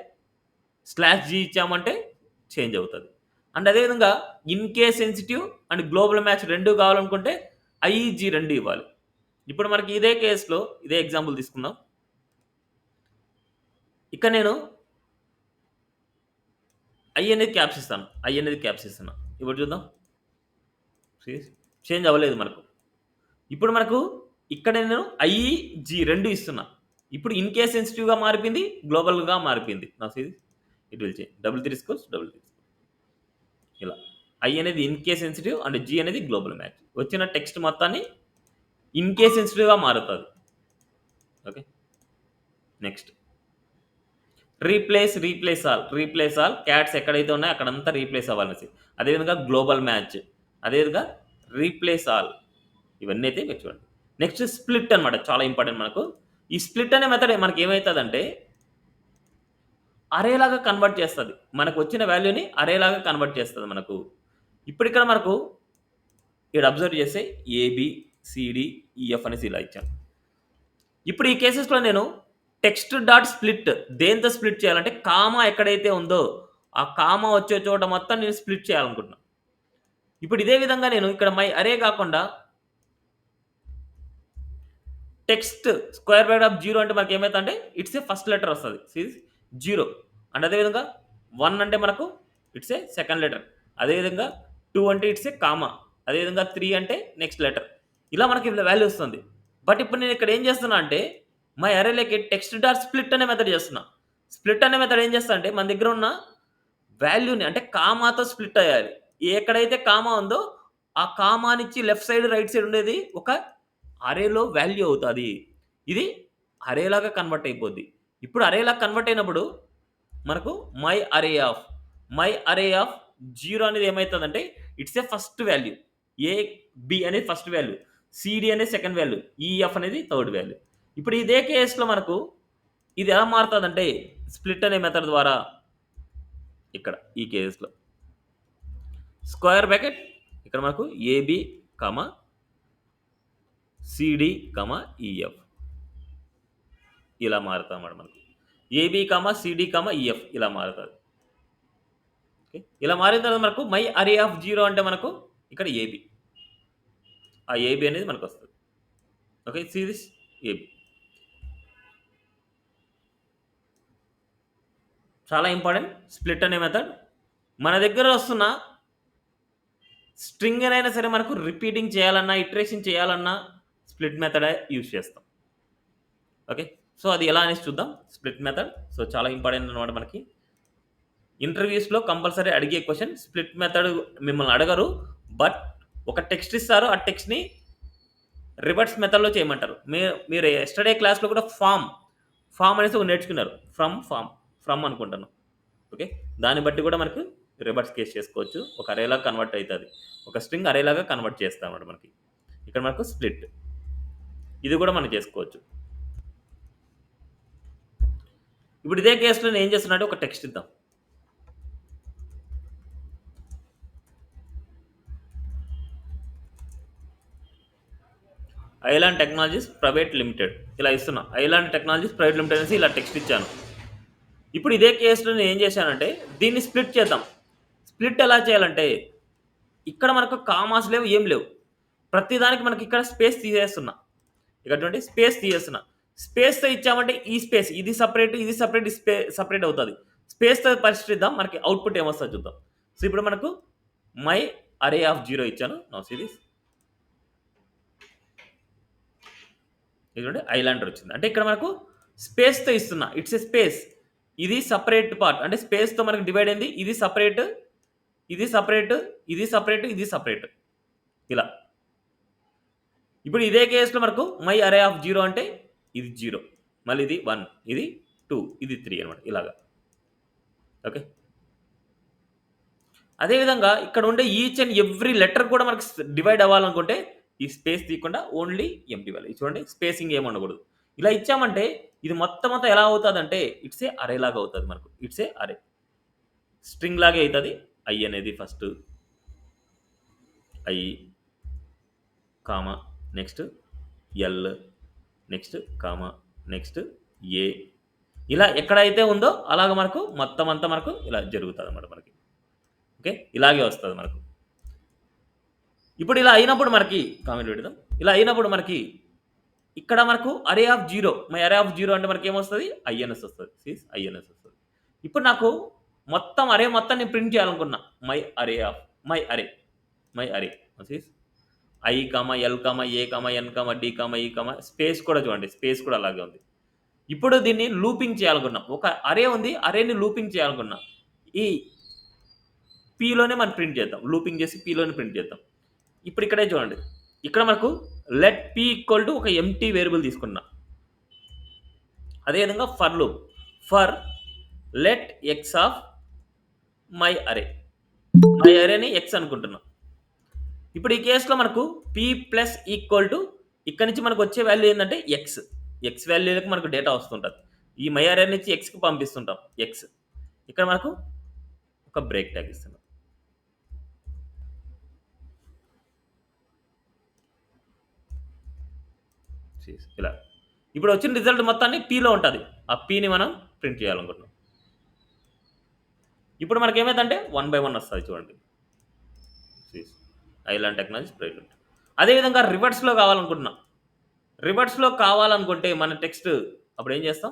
/g ఇచ్చామంటే చేంజ్ అవుతది. అండ్ అదే విధంగా in case sensitive and global match 2 కావాలనుకుంటే IEG 2 ఇవ్వాలి. ఇప్పుడు మనకి ఇదే కేస్‌లో ఇదే ఎగ్జాంపుల్ తీసుకుందాం. ఇక్కడ నేను ఐ అనేది క్యాప్స్ ఇస్తాను. ఇప్పుడు చూద్దాం. చేంజ్ అవ్వలేదు మనకు. ఇప్పుడు మనకు ఇక్కడ నేను ఐ, జీ 2 ఇస్తున్నా. ఇప్పుడు ఇన్ కేస్ సెన్సిటివ్‌గా మారిపోయింది, గ్లోబల్‌గా మారిపోయింది. నా it will change. Double 3 scores double 3 ఇలా. ఐ అనేది in case sensitive and G అనేది గ్లోబల్ మ్యాచ్. వచ్చిన టెక్స్ట్ మొత్తాన్ని ఇన్ కేస్ సెన్సిటివ్‌గా మారుతది. Okay. Next replace all cats ఎక్కడైతే ఉన్నాయో అక్కడంతా రీప్లేస్ అవ్వాలనేసి. అదేవిధంగా గ్లోబల్ మ్యాచ్, అదేవిధంగా రీప్లేస్ ఆల్ ఇవన్నీ అయితే మీరు చూడండి. నెక్స్ట్ స్ప్లిట్ అనమాట, చాలా ఇంపార్టెంట్ మనకు. ఈ స్ప్లిట్ అనే మెథడ్ మనకి ఏమైతుందంటే అరేలాగా కన్వర్ట్ చేస్తది. మనకు వచ్చిన వాల్యూని అరేలాగా కన్వర్ట్ చేస్తది మనకు. ఇప్పుడు ఇక్కడ మనకు ఇక్కడ అబ్జర్వ్ చేస్తే ఏబి, సిడి, ఈఎఫ్ అనేసి ఇలా ఇచ్చాను. ఇప్పుడు ఈ కేసెస్‌లో నేను టెక్స్ట్ డాట్ స్ప్లిట్ దేంతో స్ప్లిట్ చేయాలంటే కామా ఎక్కడైతే ఉందో ఆ కామా వచ్చే చోట మొత్తం నేను స్ప్లిట్ చేయాలనుకుంటున్నా. ఇప్పుడు ఇదే విధంగా నేను ఇక్కడ మై అరే కాకుండా టెక్స్ట్ స్క్వేర్ బ్రాకెట్ ఆఫ్ 0 అంటే మనకి ఏమైతుందంటే ఇట్స్ ఏ ఫస్ట్ లెటర్ వస్తది. 0 అండ్ అదేవిధంగా 1 అంటే మనకు ఇట్స్ ఏ సెకండ్ లెటర్. అదేవిధంగా 2 అంటే ఇట్స్ ఏ కామా. అదేవిధంగా 3 అంటే నెక్స్ట్ లెటర్. ఇలా మనకి వాల్యూ వస్తుంది. బట్ ఇప్పుడు నేను ఇక్కడ ఏం చేస్తున్నా అంటే మై అరేలోకి టెక్స్ట్ డాట్ స్ప్లిట్ అనే మెథడ్ చేస్తున్నా. స్ప్లిట్ అనే మెథడ్ ఏం చేస్తా అంటే మన దగ్గర ఉన్న వాల్యూని అంటే కామాతో స్ప్లిట్ అయ్యాలి. ఎక్కడైతే కామా ఉందో ఆ కామానిచ్చి లెఫ్ట్ సైడ్, రైట్ సైడ్ ఉండేది ఒక అరేలో వాల్యూ అవుతది. ఇది అరేలాగా కన్వర్ట్ అయిపోద్ది. ఇప్పుడు అరేలాగా కన్వర్ట్ అయినప్పుడు మనకు మై అరే ఆఫ్ 0 అనేది ఏమైతదంటే it's a first value. A, B అనేది ఫస్ట్ వాల్యూ. సిడి అనేది సెకండ్ వాల్యూ. ఈఎఫ్ అనేది థర్డ్ వాల్యూ. ఇప్పుడు ఇదే కేస్‌లో మనకు ఇది ఎలా మారుతదంటే స్ప్లిట్ అనే మెథడ్ ద్వారా ఇక్కడ ఈ కేస్‌లో స్క్వేర్ బ్రాకెట్ ఇక్కడ మనకు ఏబి, సిడి, ఈఎఫ్ ఇలా మారుతామన్నమాట మనకు. ఏబి, సిడి, ఈఎఫ్ ఇలా మారుతది. ఓకే. ఇలా మారిన తర్వాత మనకు మై అరే ఆఫ్ 0 అంటే మనకు ఇక్కడ ఏబి. ఆ ఏబి అనేది మనకు వస్తది. ఓకే. See this AB. చాలా ఇంపార్టెంట్ స్ప్లిట్ అనే మెథడ్. మన దగ్గర వస్తున్న స్ట్రింగ్ అయినా సరే మనకు రిపీటింగ్ చేయాలన్నా, ఇటరేషన్ చేయాలన్నా స్ప్లిట్ మెథడే యూజ్ చేస్తాం. ఓకే. సో అది ఎలా అనేసి చూద్దాం స్ప్లిట్ మెథడ్. సో చాలా ఇంపార్టెంట్ అనమాట మనకి. ఇంటర్వ్యూస్‌లో కంపల్సరీ అడిగే క్వెషన్ స్ప్లిట్ మెథడ్ మిమ్మల్ని అడగరు. బట్ ఒక టెక్స్ట్ ఇస్తారు. ఆ టెక్స్ట్‌ని రివర్స్ మెథడ్‌లో చేయమంటారు. మీరు యెస్టర్‌డే క్లాస్‌లో కూడా ఫామ్ అనేసి ఒకటి నేర్చుకున్నారు. ఫ్రమ్ అనుకుంటాను. ఓకే. దాన్ని బట్టి కూడా మనకు రివర్స్ కేస్ చేసుకోవచ్చు. ఒక అరేలాగా కన్వర్ట్ అయితది. ఒక స్ట్రింగ్ అరేలాగా కన్వర్ట్ చేస్తామన్నమాట మనకి. ఇక్కడ మనకు స్ప్లిట్. ఇది కూడా మనం చేసుకోవచ్చు. ఇప్పుడు ఇదే కేస్‌లో నేను ఏం చేస్తున్నా అంటే ఒక టెక్స్ట్ ఇద్దాం. ఐలాండ్ టెక్నాలజీస్ ప్రైవేట్ లిమిటెడ్ ఇలా ఇస్తున్నా. ఐలాండ్ టెక్నాలజీస్ ప్రైవేట్ లిమిటెడ్ అనేసి ఇలా టెక్స్ట్ ఇచ్చాను. ఇప్పుడు ఇదే కేస్‌లో నేను ఏం చేశానంటే దీన్ని స్ప్లిట్ చేద్దాం. స్ప్లిట్ ఎలా చేయాలంటే ఇక్కడ మనకు కామాస్ లేవు, ఏం లేవు. ప్రతి దానికి మనకి ఇక్కడ స్పేస్ తీసేస్తున్నా. ఇక్కడ చూడండి స్పేస్ తీసేస్తున్నా. స్పేస్‌తో ఇచ్చామంటే ఈ స్పేస్ ఇది సెపరేట్, ఇది సెపరేట్, సెపరేట్ అవుతది. స్పేస్‌తో పరిష్కరిద్దాం. మనకి అవుట్‌పుట్ ఏమొస్తదో చూద్దాం. సో ఇప్పుడు మనకు మై అరే ఆఫ్ 0 ఇచ్చాను. Now see this. ఇదిగోండి ఐలాండర్ వచ్చింది. అంటే ఇక్కడ మనకు స్పేస్‌తో ఇస్తున్నా. It's a space. ఇది సెపరేట్ పార్ట్. అంటే స్పేస్‌తో మనకు డివైడ్ అయింది. ఇది సెపరేట్, ఇది సెపరేట్, ఇది సెపరేట్, ఇది సెపరేట్. ఇలా. ఇప్పుడు ఇదే కేస్‌లో మనకు మై అరే ఆఫ్ 0 అంటే ఇది 0. మళ్ళీ ఇది 1, ఇది 2, ఇది 3 అనమాట. ఇలాగా. ఓకే. అదేవిధంగా ఇక్కడ ఉండే ఈచ్ అండ్ ఎవ్రీ లెటర్ కూడా మనకు డివైడ్ అవ్వాలనుకుంటే ఈ స్పేస్ తీయకుండా ఓన్లీ ఎంప్టీ వాల్యూ. చూడండి స్పేసింగ్ ఏమి ఉండకూడదు. ఇలా ఇచ్చామంటే ఇది మొత్తం అంతా ఎలా అవుతదంటే ఇట్స్ ఏ అరే లాగా అవుతది మనకు. ఇట్స్ ఏ అరే. స్ట్రింగ్ లాగే అవుతది. ఐ అనేది first I, comma, next L, next comma, next A. ఇలా ఎక్కడైతే ఉందో అలాగ మనకు మొత్తం అంతా మనకు ఇలా జరుగుతదన్నమాట మనకి. ఓకే. ఇలాగే వస్తది మనకు. ఇప్పుడు ఇలా అయినప్పుడు మనకి కామెంట్ పెడదాం. ఇలా అయినప్పుడు మనకి ఇక్కడ మనకు అరే ఆఫ్ 0 మై అరే ఆఫ్ 0 అంటే మనకి ఏమొస్తది ఐఎన్ఎస్ వస్తది. సీస్ ఐఎన్ఎస్ వస్తది. ఇప్పుడు నాకు మొత్తం అరే మొత్తం నేను ప్రింట్ చేయాలనుకున్నా. My array. My array I comma L comma A comma N comma D comma E comma space కూడా చూడండి, స్పేస్ కూడా అలాగే ఉంది. ఇప్పుడు దీన్ని లూపింగ్ చేయాలనుకున్నాం. ఒక అరే ఉంది, అరేని లూపింగ్ చేయాలనుకున్నాం. ఈ పీలోనే మనం ప్రింట్ చేద్దాం, లూపింగ్ చేసి పీలోనే ప్రింట్ చేద్దాం. ఇప్పుడు ఇక్కడే చూడండి, ఇక్కడ మనకు లెట్ పీ ఈక్వల్ టు ఒక ఎంటీ వేరియబుల్ తీసుకున్నా. అదేవిధంగా for loop for let X of my అరేని ఎక్స్ అనుకుంటున్నాం. ఇప్పుడు ఈ కేసులో మనకు పీ ప్లస్ ఈక్వల్ టు ఇక్కడ నుంచి మనకు వచ్చే వాల్యూ ఏంటంటే ఎక్స్ వాల్యూలకు మనకు డేటా వస్తుంటుంది. ఈ మై అరే నుంచి ఎక్స్కి పంపిస్తుంటాం ఎక్స్. ఇక్కడ మనకు ఒక బ్రేక్ ట్యాగ్ ఇస్తున్నాం. ఇలా ఇప్పుడు వచ్చిన రిజల్ట్ మొత్తాన్ని పీలో ఉంటుంది. ఆ పీని మనం ప్రింట్ చేయాలనుకుంటున్నాం. ఇప్పుడు మనకి ఏమైందంటే 1/1 వస్తుంది చూడండి. Island technology private. అదేవిధంగా రివర్స్లో కావాలనుకుంటున్నాం. రివర్స్లో కావాలనుకుంటే మన టెక్స్ట్ అప్పుడు ఏం చేస్తాం?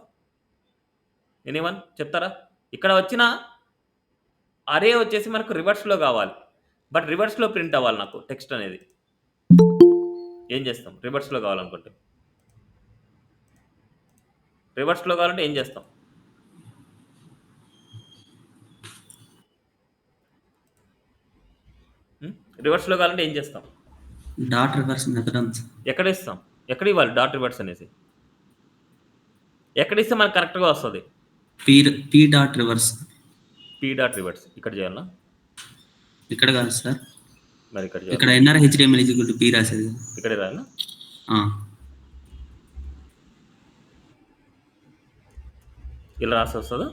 ఎనీవన్ చెప్తారా? ఇక్కడ వచ్చిన అరే వచ్చేసి మనకు రివర్స్లో కావాలి, బట్ రివర్స్లో ప్రింట్ అవ్వాలి నాకు టెక్స్ట్ అనేది. ఏం చేస్తాం? రివర్స్లో కావాలనుకుంటే, రివర్స్లో కావాలంటే ఏం చేస్తాం? రివర్స్లో కావాలంటే ఏం చేస్తాం? డాట్ రివర్స్ మెథడ్ ఎక్కడ ఇస్తాం? ఎక్కడ ఇవ్వాలి డాట్ రివర్స్ అనేసి? ఎక్కడ ఇస్తే మనకు కరెక్ట్గా వస్తుంది? P dot reverse. P dot reverse ఇక్కడ చేయాలా? ఇక్కడ కాదు సార్, మరి ఇక్కడ ఇక్కడ inner HTML is equal to P రాసేది. ఇక్కడే రాయాలా? ఇలా రాసి వస్తుందా?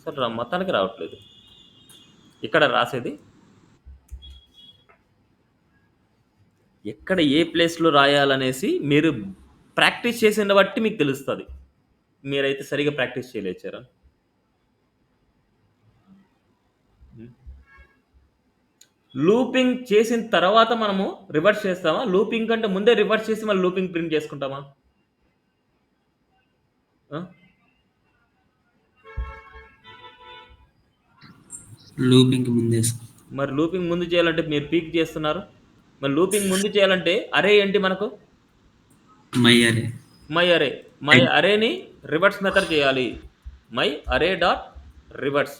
సార్ మొత్తానికి రావట్లేదు. ఇక్కడ రాసేది ఎక్కడ ఏ ప్లేస్లో రాయాలనేసి మీరు ప్రాక్టీస్ చేసిన బట్టి మీకు తెలుస్తుంది. మీరైతే సరిగా ప్రాక్టీస్ చేయలేచారా? లూపింగ్ చేసిన తర్వాత మనము రివర్స్ చేస్తామా? లూపింగ్ కంటే ముందే రివర్స్ చేసి మళ్ళీ లూపింగ్ ప్రింట్ చేసుకుంటామా? లూపింగ్ ముందే. మరి లూపింగ్ ముందు చేయాలంటే మీరు పీక్ చేస్తున్నారు. మరి లూపింగ్ ముందు చేయాలంటే అరే ఏంటి మనకు? మై అరేని రివర్స్ మెథడ్ చేయాలి. మై అరే డాట్ రివర్స్.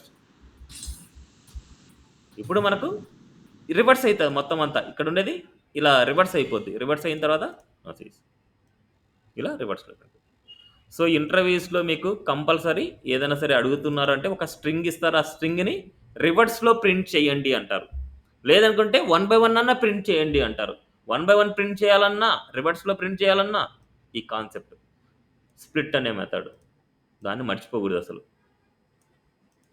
ఇప్పుడు మనకు రివర్స్ అవుతుంది మొత్తం అంతా. ఇక్కడ ఉండేది ఇలా రివర్స్ అయిపోద్ది. రివర్స్ అయిన తర్వాత ఇలా రివర్స్ అయిపోతుంది. సో ఇంటర్వ్యూస్లో మీకు కంపల్సరీ ఏదైనా సరే అడుగుతున్నారంటే ఒక స్ట్రింగ్ ఇస్తారు, ఆ స్ట్రింగ్ని రివర్స్లో ప్రింట్ చేయండి అంటారు. లేదనుకుంటే 1/1 అన్నా ప్రింట్ చేయండి అంటారు. 1/1 ప్రింట్ చేయాలన్నా, రివర్స్లో ప్రింట్ చేయాలన్నా ఈ కాన్సెప్ట్ స్ప్లిట్ అనే మెథడ్, దాన్ని మర్చిపోకూడదు అసలు.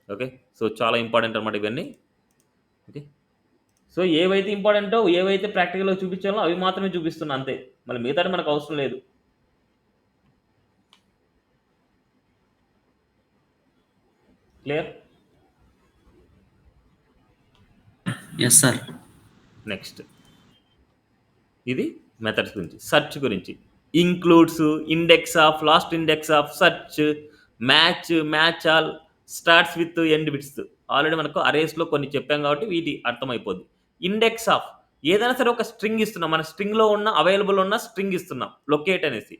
ఓకే, సో చాలా ఇంపార్టెంట్ అన్నమాట ఇవన్నీ. ఓకే, సో ఏవైతే ఇంపార్టెంటో, ఏవైతే ప్రాక్టికల్గా చూపించాలో అవి మాత్రమే చూపిస్తున్నా అంతే. మళ్ళీ మిగతాది మనకు అవసరం లేదు. క్లియర్? Yes sir. నెక్స్ట్ ఇది మెథడ్స్ గురించి. సెర్చ్ గురించి includes, index of, last index of, search, match all, starts with end bits. Already మనకు అరేస్లో కొన్ని చెప్పాం కాబట్టి వీటి అర్థమైపోద్ది. ఇండెక్స్ ఆఫ్ ఏదైనా సరే ఒక స్ట్రింగ్ ఇస్తున్నాం, మన స్ట్రింగ్లో ఉన్న అవైలబుల్ ఉన్న స్ట్రింగ్ ఇస్తున్నాం లొకేట్ అనేసి.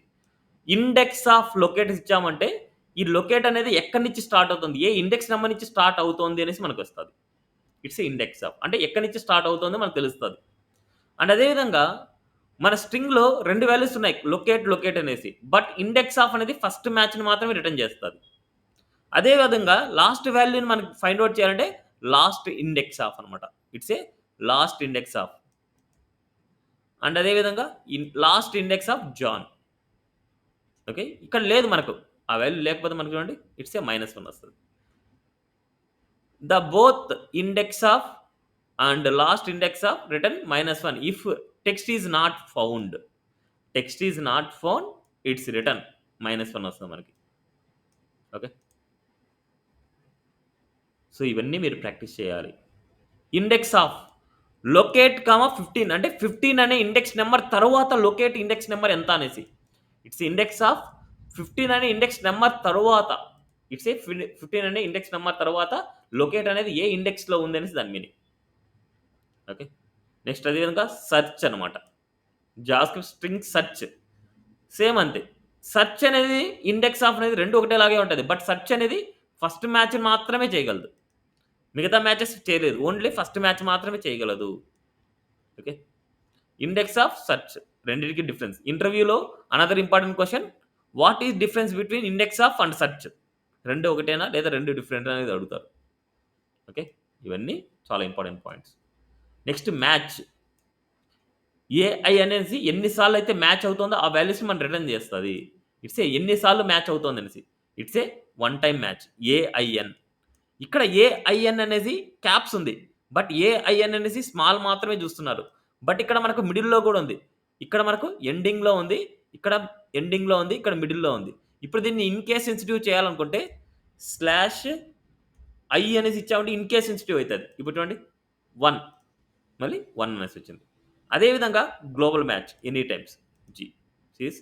ఇండెక్స్ ఆఫ్ లొకేట్ ఇచ్చామంటే ఈ లొకేట్ అనేది ఎక్కడి నుంచి స్టార్ట్ అవుతుంది, ఏ ఇండెక్స్ నెంబర్ నుంచి స్టార్ట్ అవుతుంది అనేసి మనకు వస్తుంది. ఇట్స్ ఇండెక్స్ ఆఫ్ అంటే ఎక్కడి నుంచి స్టార్ట్ అవుతుందో మనకు తెలుస్తుంది. అండ్ అదేవిధంగా మన స్ట్రింగ్లో 2 వాల్యూస్ ఉన్నాయి, లొకేట్ అనేసి. బట్ ఇండెక్స్ ఆఫ్ అనేది ఫస్ట్ మ్యాచ్ని మాత్రమే రిటర్న్ చేస్తుంది. అదేవిధంగా లాస్ట్ వాల్యూని మనకి ఫైండ్ అవుట్ చేయాలంటే లాస్ట్ ఇండెక్స్ ఆఫ్ అనమాట. It's a last index of. And అదేవిధంగా last index of John. Okay, ఇక్కడ లేదు మనకు ఆ వాల్యూ, లేకపోతే మనకు చూడండి ఇట్స్ ఏ -1 వస్తుంది. The both index of and last index of return -1 if text is not found. Text is not found, it's return -1 వస్తుంది మనకి. ఓకే, సో ఇవన్నీ మీరు ప్రాక్టీస్ చేయాలి. ఇండెక్స్ ఆఫ్ లొకేట్ 15 అంటే 15 అనే ఇండెక్స్ నెంబర్ తర్వాత లొకేట్ ఇండెక్స్ నెంబర్ ఎంత అనేసి. ఇట్స్ ఇండెక్స్ ఆఫ్ 15 అనే ఇండెక్స్ నెంబర్ తర్వాత ఇట్స్ ఏ 15 అనే ఇండెక్స్ నెంబర్ తర్వాత లొకేట్ అనేది ఏ ఇండెక్స్లో ఉంది అనేసి దాని మీనింగ్. ఓకే, నెక్స్ట్ అదేవిధంగా సెర్చ్ అనమాట. జావాస్క్రిప్ట్ స్ట్రింగ్ సెర్చ్ సేమ్ అంతే. సెర్చ్ అనేది ఇండెక్స్ ఆఫ్ అనేది రెండు ఒకటేలాగే ఉంటుంది. బట్ సెర్చ్ అనేది ఫస్ట్ మ్యాచ్ మాత్రమే చేయగలదు, మిగతా మ్యాచెస్ చేయలేదు. ఓన్లీ ఫస్ట్ మ్యాచ్ మాత్రమే చేయగలదు. ఓకే, ఇండెక్స్ ఆఫ్ సెర్చ్ రెండింటికి డిఫరెన్స్. ఇంటర్వ్యూలో another important question, what is difference between index of and search? రెండు ఒకటేనా లేదా రెండు డిఫరెంట్ అనేది అడుగుతారు. ఓకే, ఇవన్నీ చాలా important points. Next match. AI అనేసి ఎన్నిసార్లు అయితే మ్యాచ్ అవుతుందో ఆ వాల్యూస్ని మనం రిటర్న్ చేస్తుంది. ఇట్స్ ఏ ఎన్నిసార్లు మ్యాచ్ అవుతుంది అనేసి. It's A one time match, AIN. ఇక్కడ ఏఐఎన్ అనేది క్యాప్స్ ఉంది, బట్ ఏఐఎన్ అనేసి స్మాల్ మాత్రమే చూస్తున్నారు. బట్ ఇక్కడ మనకు మిడిల్లో కూడా ఉంది. ఇక్కడ మనకు ఎండింగ్లో ఉంది, ఇక్కడ ఎండింగ్లో ఉంది, ఇక్కడ మిడిల్లో ఉంది. ఇప్పుడు దీన్ని ఇన్ కేస్ సెన్సిటివ్ చేయాలనుకుంటే స్లాష్ ఐ అనేసి ఇచ్చామంటే ఇన్ కేస్ సెన్సిటివ్ అవుతుంది. ఇప్పుడు చూడండి 1 మళ్ళీ 1 అనేసి వచ్చింది. అదేవిధంగా global match any times G sees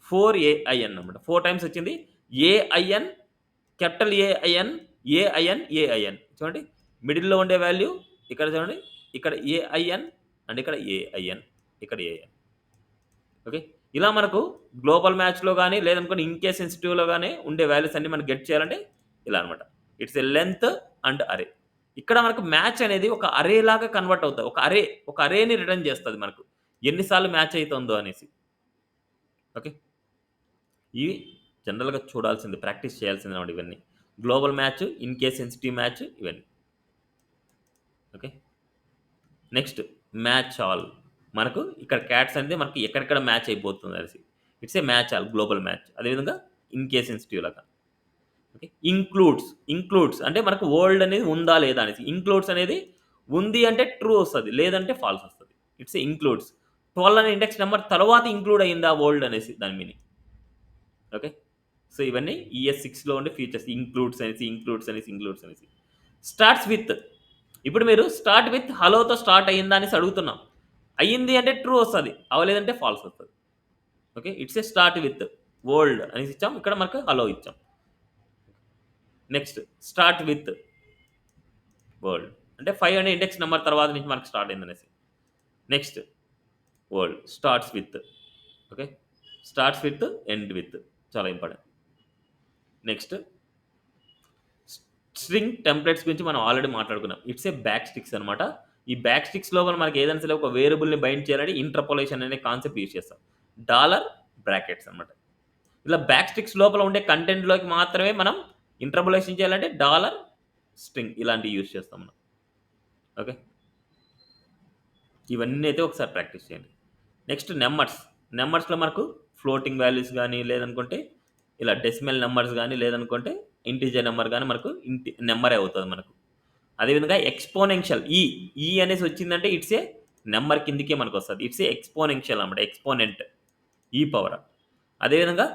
4AIN అనమాట. 4 టైమ్స్ వచ్చింది. AIN, capital AIN, AIN, AIN. చూడండి మిడిల్లో ఉండే వాల్యూ ఇక్కడ చూడండి, ఇక్కడ ఏఐఎన్ అండ్ ఇక్కడ ఏఐఎన్, ఇక్కడ ఏఐఎన్. ఓకే, ఇలా మనకు గ్లోబల్ మ్యాచ్లో కానీ లేదనుకోండి ఇన్ కేస్ సెన్సిటివ్లో కానీ ఉండే వాల్యూస్ అన్ని మనం గెట్ చేయాలంటే ఇలా అనమాట. ఇట్స్ ఎ లెంత్ అండ్ అరే. ఇక్కడ మనకు మ్యాచ్ అనేది ఒక అరే లాగా కన్వర్ట్ అవుతుంది. ఒక అరేని రిటర్న్ చేస్తుంది మనకు ఎన్నిసార్లు మ్యాచ్ అవుతుందో అనేసి. ఓకే, ఇవి జనరల్గా చూడాల్సింది, ప్రాక్టీస్ చేయాల్సింది అనమాట ఇవన్నీ. Global match, in case sensitive match, ఇవన్నీ. Okay, next match all. మనకు ఇక్కడ క్యాట్స్ అనేది మనకి ఎక్కడెక్కడ మ్యాచ్ అయిపోతుంది అనేసి. It's a match all, global match. అదేవిధంగా ఇన్ కేస్ సెన్సిటివ్ లాగా. ఓకే, ఇంక్లూడ్స్ అంటే మనకు వరల్డ్ అనేది ఉందా లేదా అనేసి. ఇంక్లూడ్స్ అనేది ఉంది అంటే ట్రూ వస్తుంది, లేదంటే ఫాల్స్ వస్తుంది. It's a includes. 12 అనే ఇండెక్స్ నెంబర్ తర్వాత ఇంక్లూడ్ అయిందా వరల్డ్ అనేసి దాని మీనింగ్. ఓకే, సో ఇవన్నీ ES6లో ఉండే ఫీచర్స్. ఇంక్లూడ్స్ అనేసి. Starts with. ఇప్పుడు మీరు స్టార్ట్ విత్ హలోతో స్టార్ట్ అయ్యిందా అనేసి అడుగుతున్నాం. అయ్యింది అంటే ట్రూ వస్తుంది, అవ్వలేదంటే ఫాల్స్ వస్తుంది. Okay, it's A start with world అనేసి ఇచ్చాం, ఇక్కడ మనకు హలో ఇచ్చాం. నెక్స్ట్ స్టార్ట్ విత్ వరల్డ్ అంటే 5 అనే ఇండెక్స్ నెంబర్ తర్వాత నుంచి మనకు స్టార్ట్ అయింది అనేసి. Next world starts with. Okay, starts with, end with, చాలా ఇంపార్టెంట్. నెక్స్ట్ స్ట్రింగ్ టెంప్లెట్స్ గురించి మనం ఆల్రెడీ మాట్లాడుకున్నాం. ఇట్స్ ఏ బ్యాక్ స్టిక్స్ అనమాట. ఈ బ్యాక్ స్టిక్స్ లోపల మనకి ఏదైనా సరే ఒక వేరియబుల్ని బైండ్ చేయాలంటే ఇంటర్పోలేషన్ అనే కాన్సెప్ట్ యూజ్ చేస్తాం. డాలర్ బ్రాకెట్స్ అనమాట. ఇలా బ్యాక్ స్టిక్స్ లోపల ఉండే కంటెంట్లోకి మాత్రమే మనం ఇంటర్పోలేషన్ చేయాలంటే డాలర్ స్ట్రింగ్ ఇలాంటివి యూజ్ చేస్తాం మనం. ఓకే, ఇవన్నీ అయితే ఒకసారి ప్రాక్టీస్ చేయండి. నెక్స్ట్ నెంబర్స్లో మనకు ఫ్లోటింగ్ వాల్యూస్ కానీ లేదనుకుంటే ఇలా డెసిమల్ నెంబర్స్ కానీ లేదనుకుంటే ఇంటీజర్ నెంబర్ కానీ మనకు నెంబరే అవుతుంది మనకు. అదేవిధంగా ఎక్స్పోనెన్షియల్ ఈ అనేసి వచ్చిందంటే ఇట్స్ ఏ నెంబర్ కిందికే మనకు వస్తుంది. ఇట్స్ ఏ ఎక్స్పోనెన్షియల్ అనమాట, ఎక్స్పోనెంట్, ఈ పవర్. అదేవిధంగా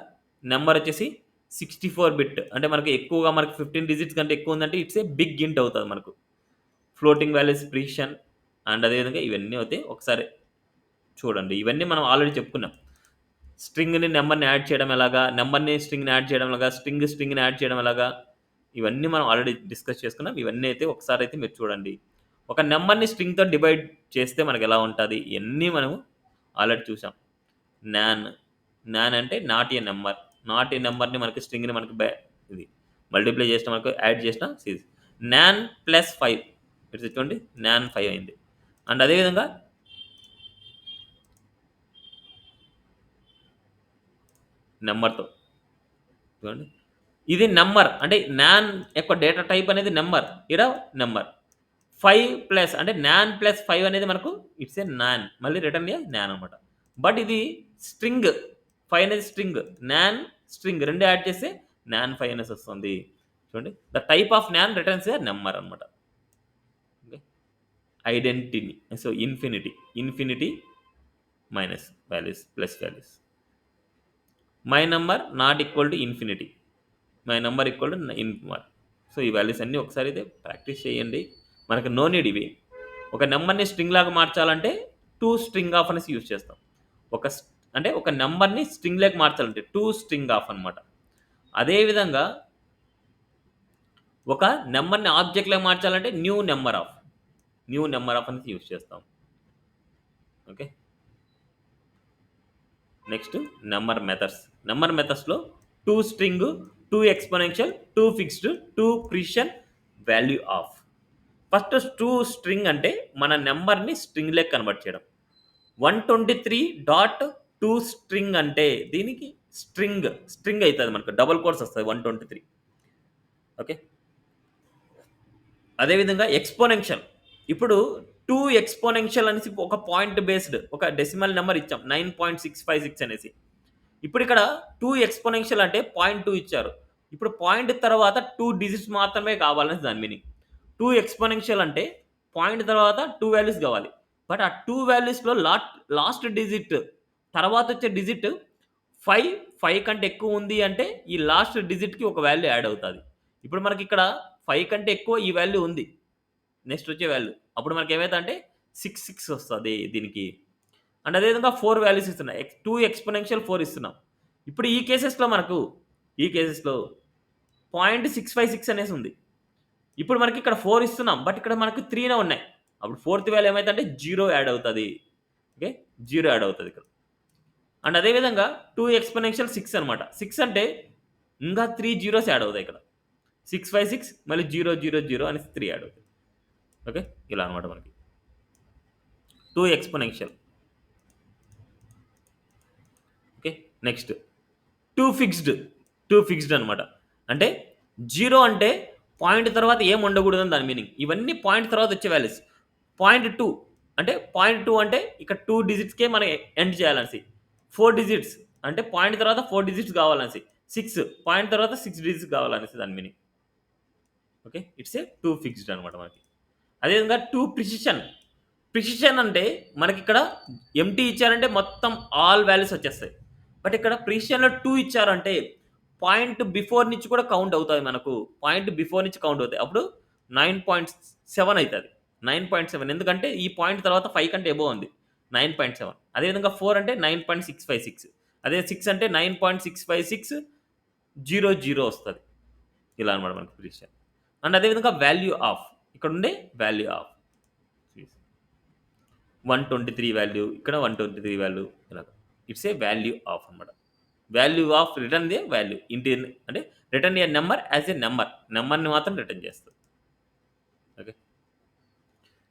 నెంబర్ వచ్చేసి 64 బిట్ అంటే మనకు ఎక్కువగా మనకు 15 డిజిట్స్ కంటే ఎక్కువ ఉందంటే ఇట్స్ ఏ బిగ్ ఇంట్ అవుతుంది మనకు. ఫ్లోటింగ్ వాల్యూస్ ప్రిసిషన్ అండ్ అదేవిధంగా ఇవన్నీ అయితే ఒకసారి చూడండి. ఇవన్నీ మనం ఆల్రెడీ చెప్పుకున్నాం. స్ట్రింగ్ని నెంబర్ని యాడ్ చేయడం ఎలాగా, నెంబర్ని స్ట్రింగ్ని యాడ్ చేయడం ఎలాగా, స్ట్రింగ్ని యాడ్ చేయడం ఎలాగా, ఇవన్నీ మనం ఆల్రెడీ డిస్కస్ చేసుకున్నాం. ఇవన్నీ అయితే ఒకసారి అయితే మీరు చూడండి. ఒక నెంబర్ని స్ట్రింగ్తో డివైడ్ చేస్తే మనకు ఎలా ఉంటుంది, ఇవన్నీ మనం ఆల్రెడీ చూసాం. నాన్ అంటే నాట్ ఏ నెంబర్ని మనకి స్ట్రింగ్ని మనకి ఇది మల్టిప్లై చేసిన మనకు యాడ్ చేసిన సీజ్ నాన్ ప్లస్ 5 ఇట్స్ చూడండి నాన్ 5 అయింది. అండ్ అదేవిధంగా నెంబర్తో చూడండి, ఇది నెంబర్ అంటే నాన్ యొక్క డేటా టైప్ అనేది నెంబర్. ఇక్కడ నెంబర్ 5 ప్లస్ అంటే నాన్ ప్లస్ 5 అనేది మనకు ఇట్స్ ఏ నాన్, మళ్ళీ రిటర్న్ ఏ నాన్ అనమాట. బట్ ఇది స్ట్రింగ్ 5 అనేది స్ట్రింగ్, నాన్ స్ట్రింగ్ రెండు యాడ్ చేస్తే నాన్ 5 అనేసి వస్తుంది. చూడండి the type of NaN returns a number అనమాట. Okay, identity. So infinity minus values plus values. My number not equal to infinity, my number equal to infinity. So ఈ values అన్నీ ఒకసారి అయితే ప్రాక్టీస్ చేయండి. మనకు నో నీడ్ ఇవి. ఒక నెంబర్ని స్ట్రింగ్ లాగా మార్చాలంటే టు స్ట్రింగ్ ఆఫ్ అనేసి యూజ్ చేస్తాం. అంటే ఒక నెంబర్ని స్ట్రింగ్ లాగా మార్చాలంటే టు స్ట్రింగ్ ఆఫ్ అనమాట. అదేవిధంగా ఒక నెంబర్‌ని ఆబ్జెక్ట్‌లాగా మార్చాలంటే న్యూ నెంబర్ ఆఫ్ అనేది యూజ్ చేస్తాం. ఓకే. నెక్స్ట్ నెంబర్ మెథడ్స్‌లో 2 string, 2 exponential, 2 fixed, 2 precision, value of. First 2 string అంటే మన నెంబర్‌ని స్ట్రింగ్‌లోకి కన్వర్ట్ చేయడం. 123.2 స్ట్రింగ్ అంటే దీనికి స్ట్రింగ్ అయితది మనకు. డబుల్ కోట్స్ వస్తది 123. ఓకే. అదేవిధంగా ఎక్స్‌పోనెన్షియల్. ఇప్పుడు 2 ఎక్స్‌పోనెన్షియల్ అనేసి ఒక పాయింట్ బేస్డ్ ఒక డెసిమల్ నంబర్ ఇచ్చాం. 9.656 అనేసి. ఇప్పుడు ఇక్కడ 2 ఎక్స్‌పోనెన్షియల్ అంటే 0.2 ఇచ్చారు. ఇప్పుడు పాయింట్ తర్వాత 2 డిజిట్స్ మాత్రమే కావాలని దాని మీనింగ్. 2 ఎక్స్‌పోనెన్షియల్ అంటే పాయింట్ తర్వాత 2 వాల్యూస్ కావాలి. బట్ ఆ 2 వాల్యూస్‌లో లాస్ట్ డిజిట్ తర్వాత వచ్చే డిజిట్ 5 కంటే ఎక్కువ ఉంది అంటే ఈ లాస్ట్ డిజిట్‌కి ఒక వాల్యూ యాడ్ అవుతది. ఇప్పుడు మనకి ఇక్కడ 5 కంటే ఎక్కువ ఈ వాల్యూ ఉంది. నెక్స్ట్ వచ్చే వాల్యూ. అప్పుడు మనకి ఏమైతదంటే 6 వస్తది దీనికి. అండ్ అదేవిధంగా 4 వాల్యూస్ ఇస్తున్నాం. 2 ఎక్స్‌పోనెన్షియల్ 4 ఇస్తున్నాం. ఇప్పుడు ఈ కేసెస్‌లో 0.656 అనేసి ఉంది. ఇప్పుడు మనకి ఇక్కడ 4 ఇస్తున్నాం. బట్ ఇక్కడ మనకు 3నే ఉన్నాయి. అప్పుడు ఫోర్త్ వాల్యూ ఏమైతదంటే 0 యాడ్ అవుతది. ఓకే. 0 యాడ్ అవుతది ఇక్కడ. అండ్ అదే విధంగా 2 ఎక్స్‌పోనెన్షియల్ 6 అనమాట. 6 అంటే ఇంకా 3 జీరోస్ యాడ్ అవుతాయి ఇక్కడ. 656 మళ్ళీ 0, 0, 0 అనేసి 3 యాడ్ అవుతాయి. ఓకే. ఇలా అనమాట మనకి. 2 ఎక్స్‌పోనెన్షియల్. ఓకే. నెక్స్ట్ 2 ఫిక్స్డ్ అనమాట. అంటే 0 అంటే పాయింట్ తర్వాత ఏం ఉండకూడదని దాని మీనింగ్. ఇవన్నీ పాయింట్ తర్వాత వచ్చే వాల్యూస్. 0.2 అంటే 0.2 అంటే ఇక్కడ 2 డిజిట్స్‌కే మనం ఎండ్ చేయాలనేసి. 4 డిజిట్స్ అంటే పాయింట్ తర్వాత 4 డిజిట్స్ కావాలనేసి. 6 పాయింట్ తర్వాత 6 డిజిట్స్ కావాలనేసి దాని meaning. Okay. It's A 2 fixed అనమాట మనకి. అదేవిధంగా 2 ప్రిసిషన్ అంటే మనకిక్కడ ఎంప్టీ ఇచ్చారంటే మొత్తం ఆల్ వాల్యూస్ వచ్చేస్తాయి. బట్ ఇక్కడ ప్రిసిషన్‌లో 2 ఇచ్చారంటే పాయింట్ బిఫోర్ నుంచి కూడా కౌంట్ అవుతది మనకు. పాయింట్ బిఫోర్ నుంచి కౌంట్ అవుతాయి. అప్పుడు 9.7 అయితది. 9.7 ఎందుకంటే ఈ పాయింట్ తర్వాత 5 కంటే అబోవ్ ఉంది. 9.7 అదేవిధంగా 4 అంటే 9.656 అదే 6 అంటే 9.65600 వస్తది. ఇలా అనమాట మనకి ప్రిసిషన్. అండ్ అదేవిధంగా వాల్యూ ఆఫ్ ఇక్కడ ఉండే వాల్యూ ఆఫ్ 123 వాల్యూ ఇక్కడ 123 వాల్యూ ఇలాగ. ఇట్స్ ఏ వాల్యూ ఆఫ్ అనమాట. Value of return the value అంటే return a number as a నెంబర్‌ని మాత్రం రిటర్న్ చేస్తది. ఓకే.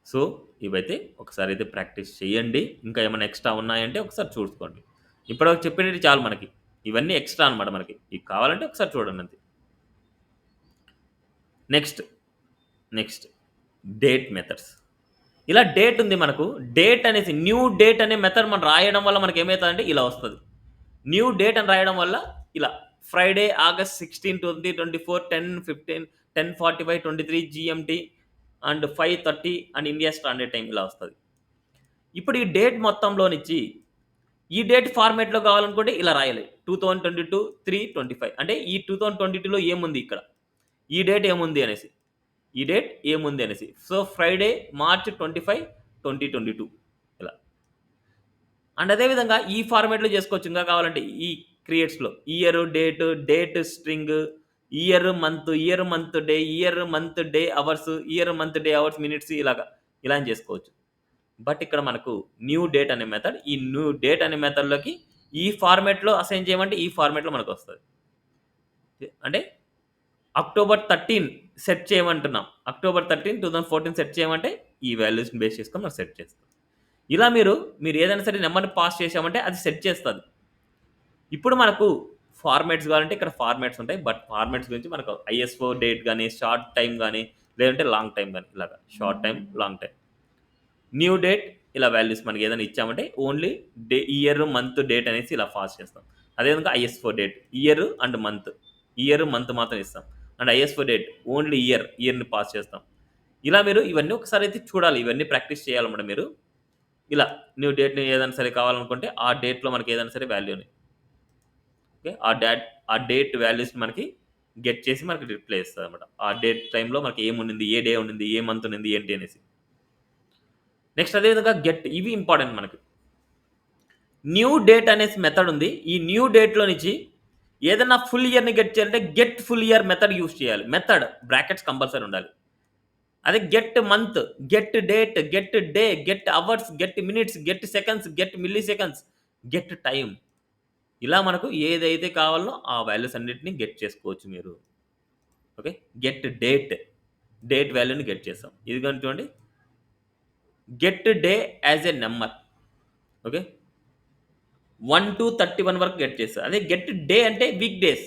సో, ఇవైతే ఒకసారి అయితే ప్రాక్టీస్ చేయండి. ఇంకా ఏమైనా ఎక్స్ట్రా ఉన్నాయంటే ఒకసారి చూసుకోండి. ఇప్పటివరకు చెప్పినవి చాలు మనకి. ఇవన్నీ ఎక్స్ట్రా అనమాట మనకి. ఇవి కావాలంటే ఒకసారి చూడండి అంతే. Next date methods. ఇలా డేట్ ఉంది మనకు. డేట్ అనేసి న్యూ డేట్ అనే మెథడ్ మనం రాయడం వల్ల మనకి ఏమైతదంటే ఇలా వస్తది. న్యూ డేట్ అని రాయడం వల్ల ఇలా Friday August 16, 2024 10:15 10:45 23 జీఎంటీ and 5:30 and India standard time ఇలా వస్తది. ఇప్పుడు ఈ డేట్ మొత్తంలోనిచ్చి ఈ డేట్ ఫార్మాట్‌లో కావాలనుకుంటే ఇలా రాయాలి. 2022 3/25 అంటే ఈ 2022లో ఏముంది ఇక్కడ? ఈ డేట్ ఏముంది అనేసి. సో, ఫ్రైడే మార్చ్ 25, 2022 ఇలా. అండ్ అదే విధంగా ఈ ఫార్మాట్‌లో చేసుకోవచ్చు. ఇంకా కావాలంటే ఈ క్రియేట్స్‌లో date string, month day, month day hours, month day hours minutes ఇలా అని చేసుకోవచ్చు. బట్ ఇక్కడ మనకు న్యూ డేట్ అనే మెథడ్. ఈ న్యూ డేట్ అనే మెథడ్‌లోకి ఈ ఫార్మాట్‌లో అసైన్ చేయమంటే ఈ ఫార్మాట్‌లో మనకొస్తది. అంటే అక్టోబర్ 13 సెట్ చేయమంటున్నాం. అక్టోబర్ 13, 2014 సెట్ చేయమంటే ఈ వాల్యూస్‌ని బేస్ చేసుకొని మనం సెట్ చేస్తాం. ఇలా మీరు ఏదైనా సరే నెంబర్‌ని పాస్ చేశామంటే అది సెట్ చేస్తది. ఇప్పుడు మనకు ఫార్మాట్స్ కావాలంటే ఇక్కడ ఫార్మాట్స్ ఉంటాయి. బట్ ఫార్మాట్స్ గురించి మనకు ఐఎస్ఓ డేట్ గాని, షార్ట్ టైమ్ గాని, లేదంటే లాంగ్ టైమ్ గాని ఇలాగ. Short time, long time. New date ఇలా వాల్యూస్ మనకి ఏదైనా ఇచ్చామంటే ఓన్లీ మంత్, డేట్ అనేసి ఇలా పాస్ చేస్తాం. అదేవిధంగా ఐఎస్ఓ డేట్ అండ్ మంత్ మాత్రం ఇస్తాం. అండ్ ఐఎస్ఓ డేట్ ఓన్లీ ఇయర్‌ని పాస్ చేస్తాం. ఇలా మీరు ఇవన్నీ ఒకసారి అయితే చూడాలి. ఇవన్నీ ప్రాక్టీస్ చేయాలన్నమాట మీరు. ఇలా న్యూ డేట్‌ని ఏదైనా సరే కావాలనుకుంటే ఆ డేట్‌లో మనకి ఏదైనా సరే వాల్యూని ఓకే. ఆ డేట్ వాల్యూస్‌ని మనకి గెట్ చేసి మనకి రిప్లై ఇస్తదన్నమాట. ఆ డేట్ టైమ్‌లో మనకి ఏముండింది, ఏ డే ఉండింది, ఏ మంత్ ఉండింది, ఏంటి అనేసి. నెక్స్ట్ అదే విధంగా గెట్ ఇవి ఇంపార్టెంట్ మనకి. న్యూ డేట్ అనేసి మెథడ్ ఉంది. ఈ న్యూ డేట్‌లో నుంచి ఏదైనా ఫుల్ ఇయర్‌ని గెట్ చేయాలంటే get full year method use చేయాలి. మెథడ్ బ్రాకెట్స్ కంపల్సరీ ఉండాలి. అదే get month, get date, get day, get hours, get minutes, get seconds, get milli seconds, get time. ఇలా మనకు ఏదైతే కావాలో ఆ వాల్యూస్ అన్నిటిని గెట్ చేసుకోవచ్చు మీరు. ఓకే. గెట్ డేట్, డేట్ వాల్యూని గెట్ చేసాం. ఇది గనుక చూడండి, get day as a number. Okay. 1-31 వరకు గెట్ చేస్తా. అదే గెట్ డే అంటే వీక్ డేస్.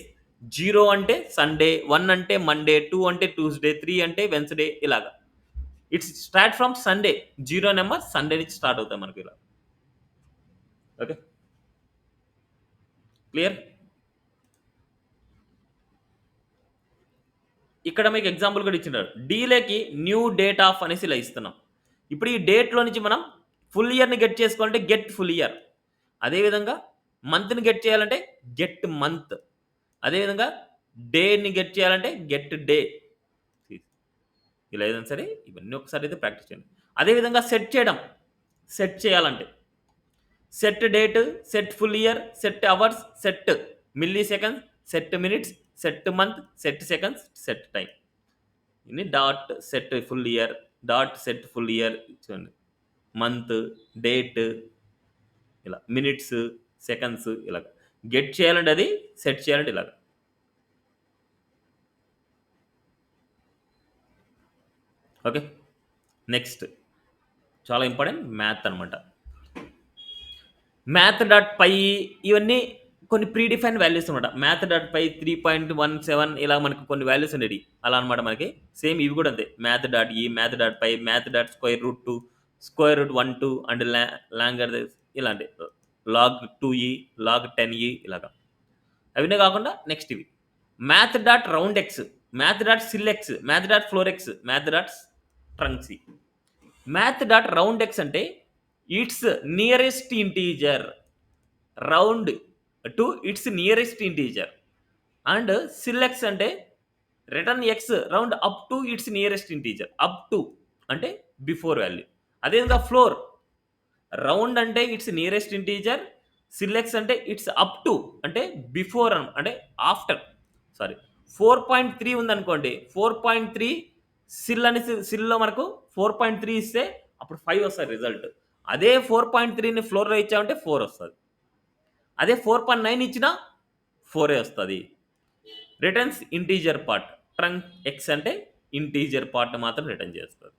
0 అంటే సండే, 1 అంటే మండే, 2 అంటే ట్యూస్‌డే, 3 అంటే వెన్స్‌డే ఇలాగా. It's start from Sunday. 0 number Sunday నుంచి స్టార్ట్ అవుతాయి మనకి ఇలా. ఓకే. క్లియర్? ఇక్కడ మీకు ఎగ్జాంపుల్ కూడా ఇచ్చినాడు. డీలేకి న్యూ డేట్ ఆఫ్ అనేసి ఇలా ఇస్తున్నాం. ఇప్పుడు ఈ డేట్‌లో నుంచి మనం ఫుల్ ఇయర్‌ని గెట్ చేసుకోవాలంటే గెట్ ఫుల్ ఇయర్. అదేవిధంగా మంత్‌ని గెట్ చేయాలంటే గెట్ మంత్. అదేవిధంగా డేని గెట్ చేయాలంటే గెట్ డే. ఇలా ఏదైనా సరే ఇవన్నీ ఒకసారి అయితే ప్రాక్టీస్ చేయండి. అదేవిధంగా సెట్ చేయడం. సెట్ చేయాలంటే set date, set full year, set hours, set milliseconds, set minutes, set month, set seconds, set time. ఇన్ని dot set full year, dot set full year చూడండి. మంత్, డేట్ ఇలా minutes, seconds ఇలాగ. Get చేయాలంటే అది, set చేయాలంటే ఇలాగ. Okay. Next చాలా important math అనమాట. మ్యాథ్ డాట్ పై ఇవన్నీ కొన్ని ప్రీ డిఫైన్ వాల్యూస్ అనమాట. మ్యాథ్ డాట్ పై 3.17 ఇలా మనకు కొన్ని వాల్యూస్ ఉండేవి అలా అనమాట మనకి. సేమ్ ఇవి కూడా అంతే. Math dot E, math dot pi, math dot square root 2, square root 1, 2 and longer ఇలాంటి లాగ్ 2e, లాగ్ 10e ఇలాగా. అవన్నీ కాకుండా నెక్స్ట్ ఇవి math dot round X, math dot ceil X, math dot floor X, math dot trunc. Math dot round X అంటే it's nearest integer round to its nearest integer. And ceil X అంటే return X round up to its nearest integer. Up to అంటే before value. అదేవిధంగా floor round అంటే it's nearest integer, ceil X అంటే it's up to అంటే before అంటే after. Sorry 4.3 ఉందనుకోండి, 4.3 సిల్ అని సిల్లో మనకు 4.3 ఇస్తే అప్పుడు 5 వస్తుంది రిజల్ట్. అదే 4.3ని ఫ్లోర్లో ఇచ్చామంటే 4 వస్తుంది. అదే 4.9 ఇచ్చినా 4 వస్తుంది. Returns integer part. Trunk X అంటే ఇంటీజర్ పార్ట్ మాత్రం రిటర్న్ చేస్తుంది.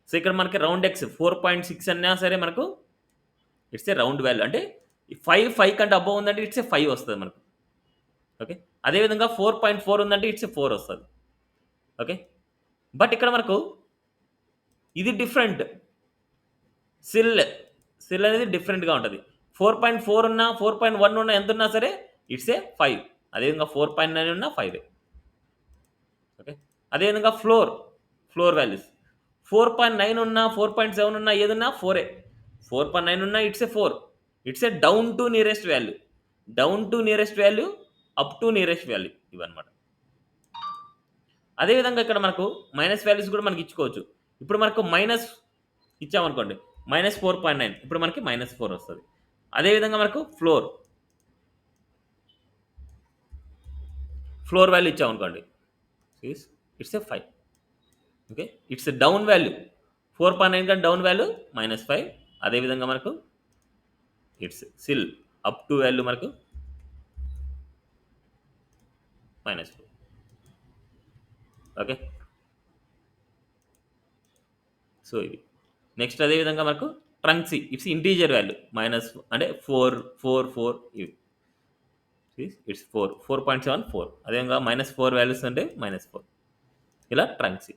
సో ఇక్కడ మనకి రౌండ్ ఎక్స్ 4.6 అన్నా సరే మనకు ఇట్స్ ఏ రౌండ్ వాల్యూ. అంటే 5 కంటే అబ్బో ఉందంటే ఇట్స్ ఏ 5 వస్తుంది మనకు. ఓకే. అదేవిధంగా 4.4 ఉందంటే ఇట్స్ ఏ 4 వస్తుంది. ఓకే. బట్ ఇక్కడ మనకు ఇది డిఫరెంట్. సిల్ అనేది డిఫరెంట్గా ఉంటుంది. 4.4 ఉన్నా, 4.1 ఉన్నా, ఎంత ఉన్నా సరే ఇట్స్ ఏ 5. అదేవిధంగా 4.9 ఉన్నా 5. ఓకే. అదేవిధంగా ఫ్లోర్ వాల్యూస్ 4.9 ఉన్నా, 4.7 ఉన్నా, ఏదున్నా 4. 4.9 ఉన్నా it's a 4. It's a down to nearest value, down to nearest value, up to nearest value ఇవన్నమాట. అదేవిధంగా ఇక్కడ మనకు మైనస్ వాల్యూస్ కూడా మనకి ఇచ్చుకోవచ్చు. ఇప్పుడు మనకు మైనస్ ఇచ్చామనుకోండి, -4.9 ఇప్పుడు మనకి -4 వస్తుంది. అదేవిధంగా మనకు ఫ్లోర్ వాల్యూ ఇచ్చామనుకోండి, it's a 5. Okay. It's a down value. 4.9 కానీ డౌన్ వాల్యూ -5. అదేవిధంగా మనకు it's ceil up to value మనకు -4. ఓకే. సో ఇది నెక్స్ట్. అదేవిధంగా మనకు ట్రంక్స్ ఇట్స్ ఇంటీజర్ వాల్యూ అంటే 4 ఇవి ఇట్స్ 4.7 4. అదేవిధంగా -4 వాల్యూస్ అంటే -4 ఇలా ట్రంక్స్.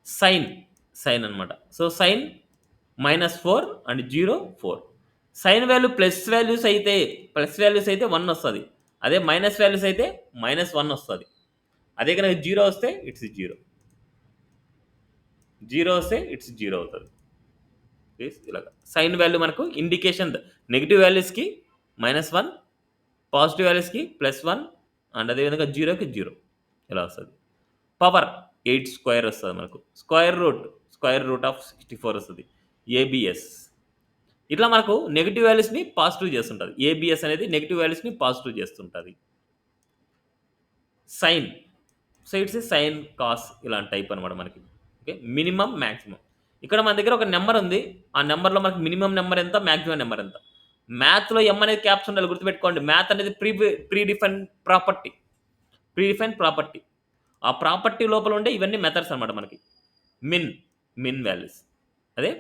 సైన్ అనమాట. So sign -4 and 0 4. Sign value plus values అయితే 1 వస్తుంది. అదే మైనస్ వాల్యూస్ అయితే -1 వస్తుంది. అదే కనుక 0 వస్తే ఇట్స్ 0 వస్తే ఇట్స్ 0 అవుతుంది. ఇలాగా సైన్ వాల్యూ మనకు ఇండికేషన్ నెగిటివ్ వాల్యూస్కి -1, పాజిటివ్ వాల్యూస్కి +1 అండ్ అదేవిధంగా 0కి 0 ఇలా వస్తుంది. పవర్ 8 స్క్వేర్ వస్తుంది మనకు. స్క్వేర్ రూట్ ఆఫ్ 64 వస్తుంది. ఏబిఎస్ ఇట్లా మనకు నెగిటివ్ వాల్యూస్ని పాజిటివ్ చేస్తుంటుంది. ఏబిఎస్ అనేది నెగిటివ్ వాల్యూస్ని పాజిటివ్ చేస్తుంటుంది. Sign. So, it's a sign, cause ఇలాంటి టైప్ అనమాట మనకి. ఓకే. Minimum, maximum. ఇక్కడ మన దగ్గర ఒక నంబర్ ఉంది. ఆ నంబర్‌లో మనకి మినిమమ్ నంబర్ ఎంత? మాక్సిమం నంబర్ ఎంత? మ్యాథ్‌లో ఎమ్ అనేది క్యాప్స్ ఉండాలి గుర్తుపెట్టుకోండి. మ్యాథ్ అనేది predefined property. Predefined property. ఆ ప్రాపర్టీ లోపల ఉండే ఇవన్నీ మెథడ్స్ అనమాట మనకి. Min values. అదే